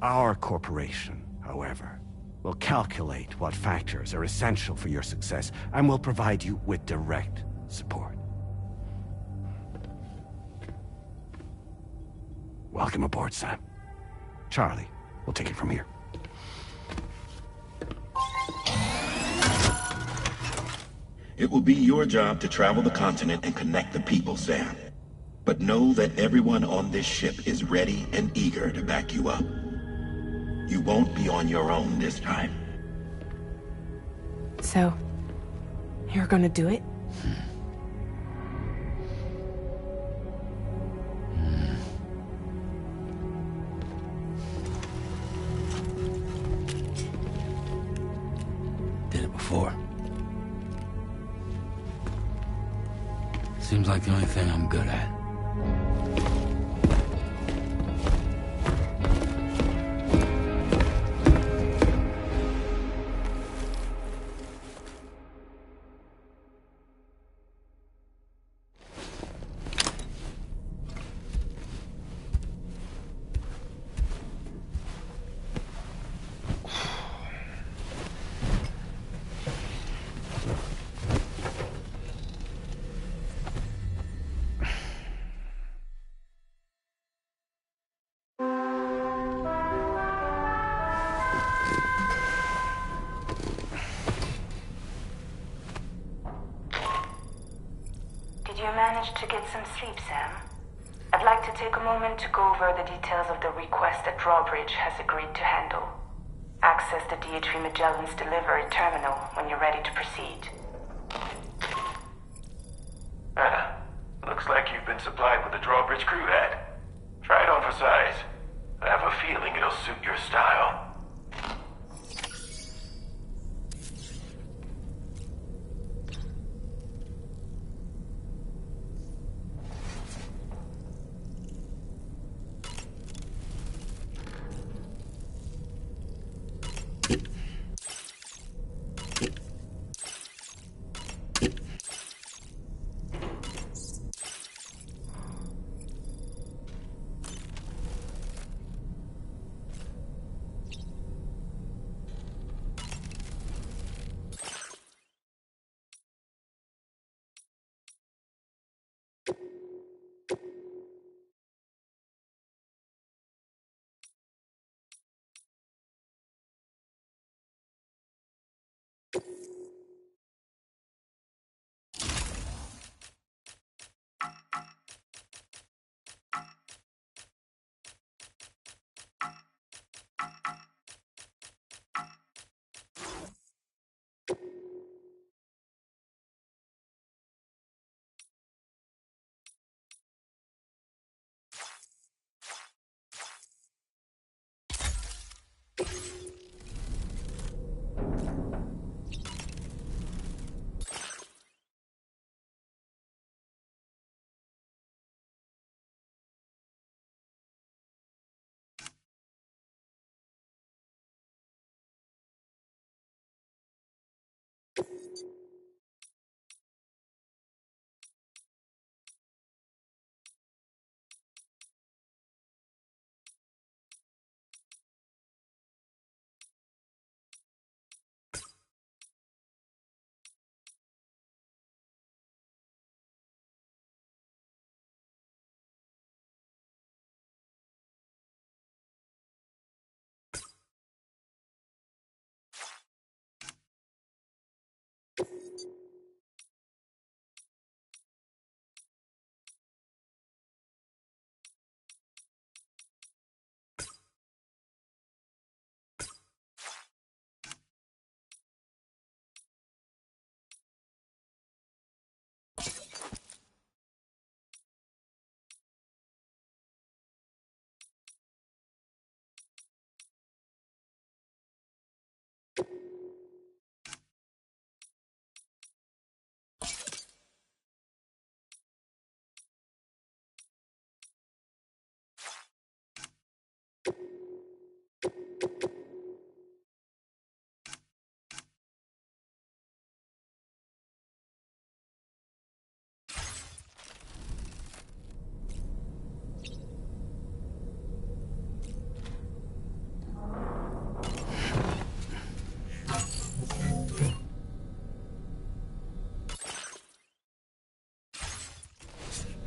Our corporation, however, will calculate what factors are essential for your success, and will provide you with direct support. Welcome aboard, Sam. Charlie, we'll take it from here. It will be your job to travel the continent and connect the people, Sam. But know that everyone on this ship is ready and eager to back you up. You won't be on your own this time. So, you're gonna do it? Did it before. Seems like the only thing I'm good at. managed to get some sleep, Sam? I'd like to take a moment to go over the details of the request that Drawbridge has agreed to handle. Access the DHV Magellan's delivery terminal when you're ready to proceed. Looks like you've been supplied with the Drawbridge crew hat. Try it on for size. I have a feeling it'll suit your style.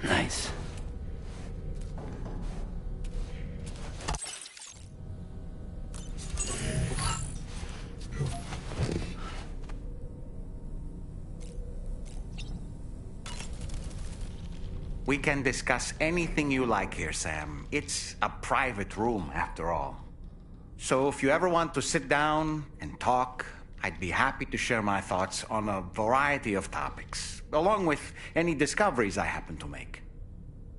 Nice. We can discuss anything you like here, Sam. It's a private room, after all. So if you ever want to sit down and talk, I'd be happy to share my thoughts on a variety of topics, along with any discoveries I happen to make.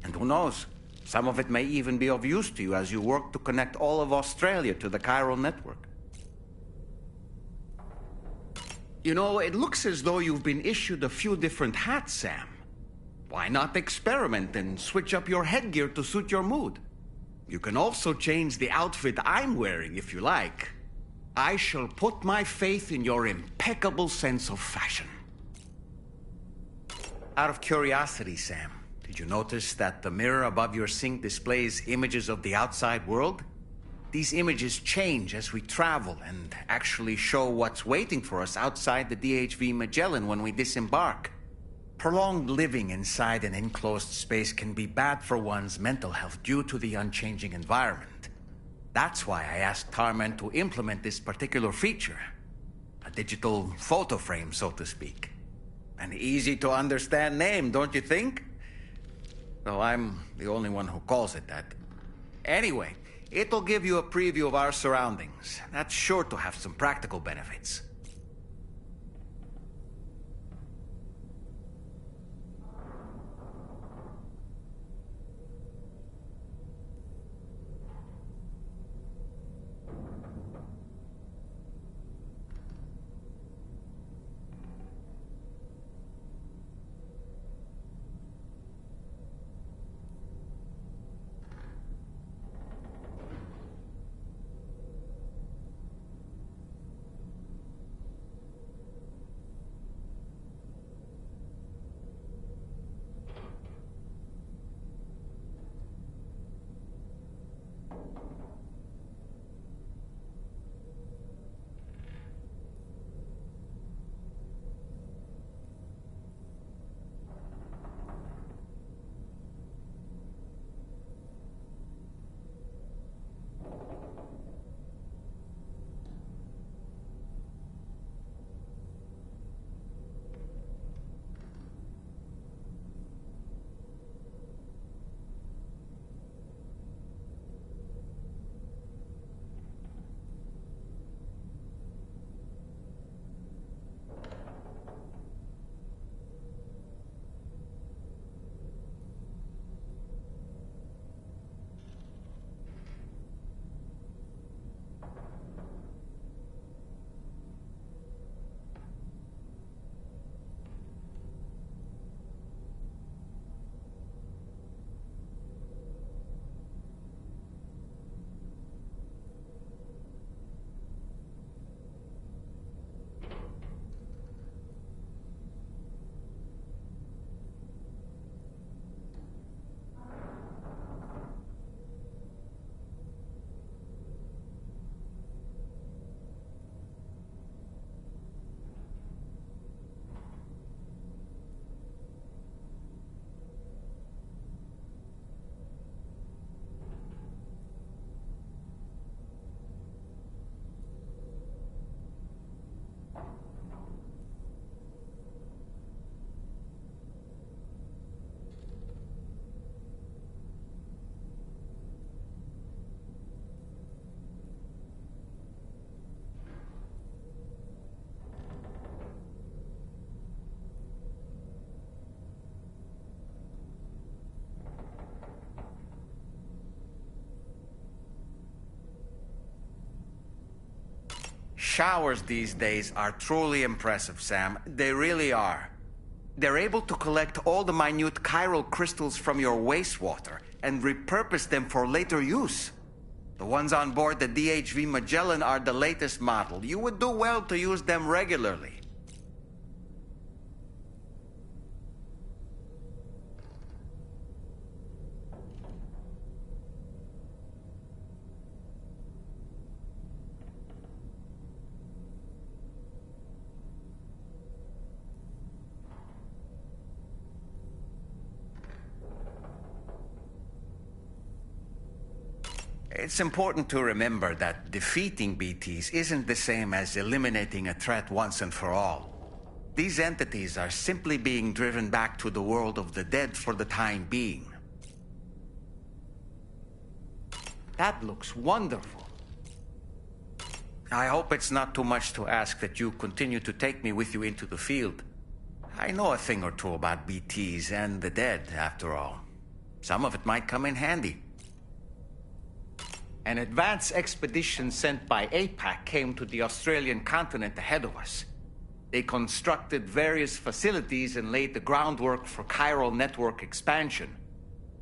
And who knows, some of it may even be of use to you as you work to connect all of Australia to the chiral network. You know, it looks as though you've been issued a few different hats, Sam. Why not experiment and switch up your headgear to suit your mood? You can also change the outfit I'm wearing if you like. I shall put my faith in your impeccable sense of fashion. Out of curiosity, Sam, did you notice that the mirror above your sink displays images of the outside world? These images change as we travel and actually show what's waiting for us outside the DHV Magellan when we disembark. Prolonged living inside an enclosed space can be bad for one's mental health due to the unchanging environment. That's why I asked Tarman to implement this particular feature. A digital photo frame, so to speak. An easy-to-understand name, don't you think? though I'm the only one who calls it that. Anyway, it'll give you a preview of our surroundings. That's sure to have some practical benefits. Showers these days are truly impressive, Sam. They really are. They're able to collect all the minute chiral crystals from your wastewater and repurpose them for later use. The ones on board the DHV Magellan are the latest model. You would do well to use them regularly. It's important to remember that defeating BTs isn't the same as eliminating a threat once and for all. These entities are simply being driven back to the world of the dead for the time being. That looks wonderful. I hope it's not too much to ask that you continue to take me with you into the field. I know a thing or two about BTs and the dead, after all. Some of it might come in handy. An advance expedition sent by APAC came to the Australian continent ahead of us. They constructed various facilities and laid the groundwork for chiral network expansion,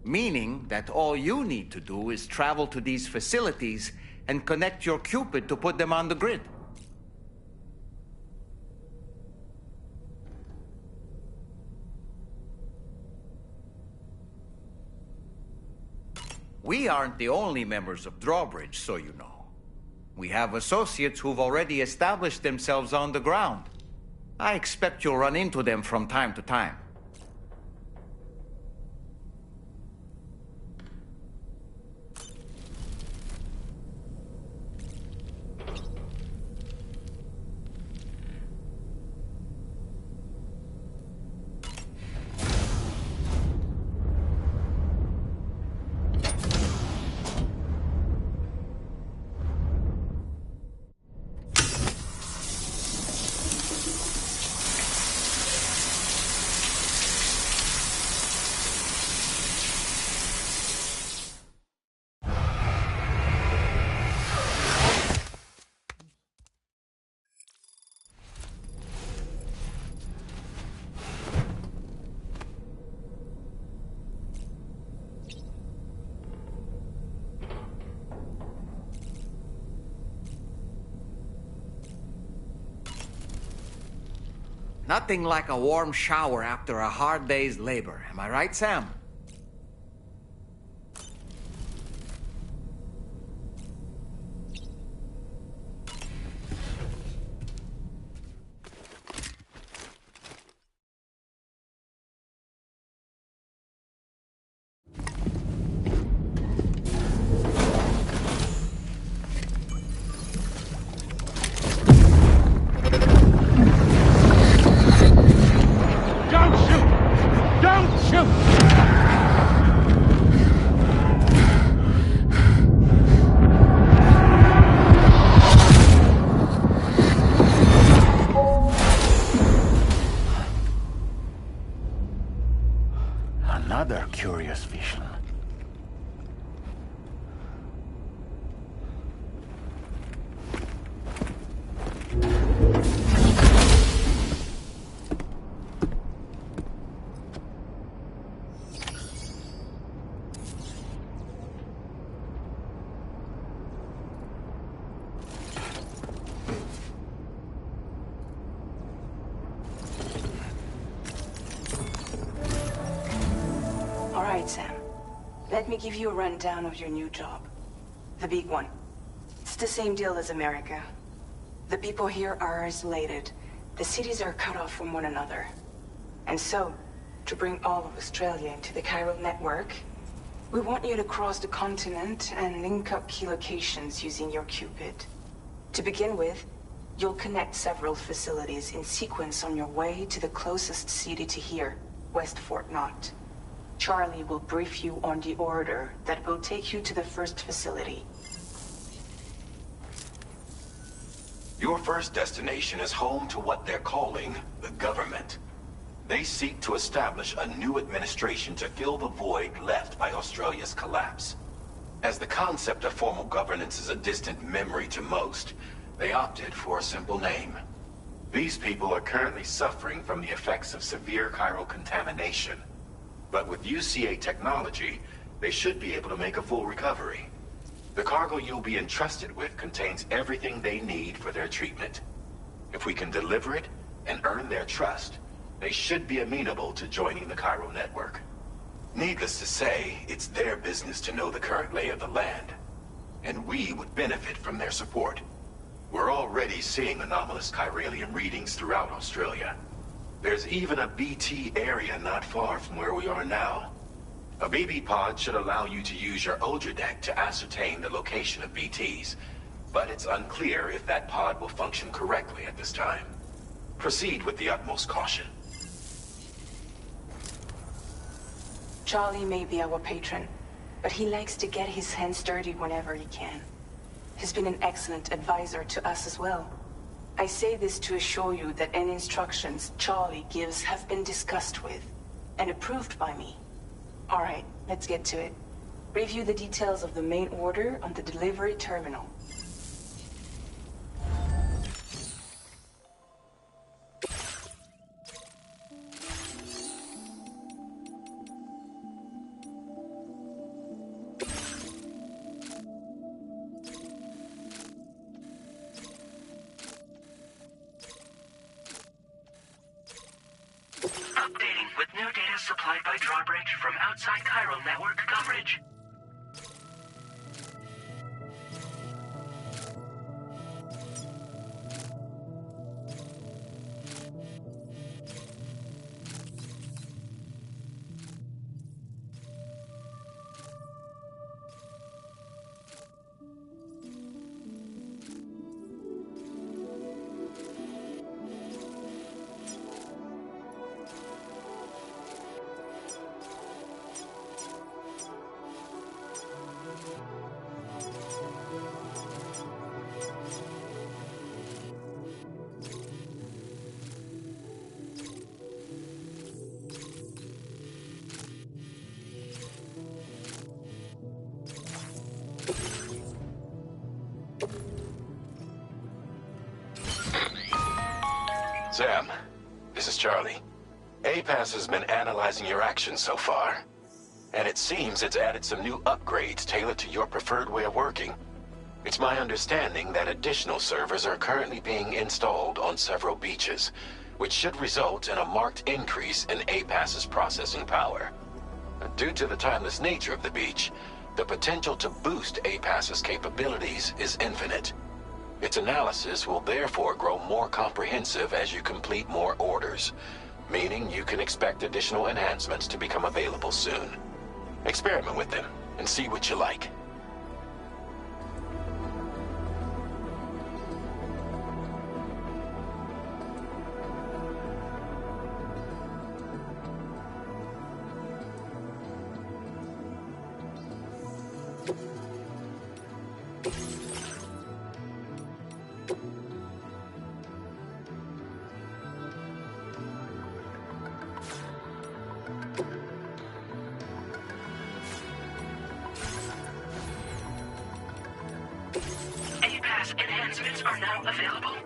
meaning that all you need to do is travel to these facilities and connect your Cupid to put them on the grid. We aren't the only members of Drawbridge, so you know. We have associates who've already established themselves on the ground. I expect you'll run into them from time to time. Nothing like a warm shower after a hard day's labor. Am I right, Sam? Another curious vision. All right, Sam. Let me give you a rundown of your new job. The big one. It's the same deal as America. The people here are isolated. The cities are cut off from one another. And so, to bring all of Australia into the chiral network, we want you to cross the continent and link up key locations using your Cupid. To begin with, you'll connect several facilities in sequence on your way to the closest city to here, West Fort Knott. Charlie will brief you on the order that will take you to the first facility. Your first destination is home to what they're calling the government. They seek to establish a new administration to fill the void left by Australia's collapse. As the concept of formal governance is a distant memory to most, they opted for a simple name. These people are currently suffering from the effects of severe chiral contamination. But with UCA technology, they should be able to make a full recovery. The cargo you'll be entrusted with contains everything they need for their treatment. If we can deliver it and earn their trust, they should be amenable to joining the chiral network. Needless to say, it's their business to know the current lay of the land, and we would benefit from their support. We're already seeing anomalous chiralium readings throughout Australia. There's even a BT area not far from where we are now. A BB pod should allow you to use your Ultra deck to ascertain the location of BTs, but it's unclear if that pod will function correctly at this time. Proceed with the utmost caution. Charlie may be our patron, but he likes to get his hands dirty whenever he can. He's been an excellent advisor to us as well. I say this to assure you that any instructions Charlie gives have been discussed with and approved by me. All right, let's get to it. Review the details of the main order on the delivery terminal. Updating with new data supplied by Drawbridge from outside chiral network coverage. Sam, this is Charlie. APAS has been analyzing your actions so far, and it seems it's added some new upgrades tailored to your preferred way of working. It's my understanding that additional servers are currently being installed on several beaches, which should result in a marked increase in APAS's processing power. Due to the timeless nature of the beach, the potential to boost APAS's capabilities is infinite. Its analysis will therefore grow more comprehensive as you complete more orders, meaning you can expect additional enhancements to become available soon. Experiment with them and see what you like. APAS enhancements are now available.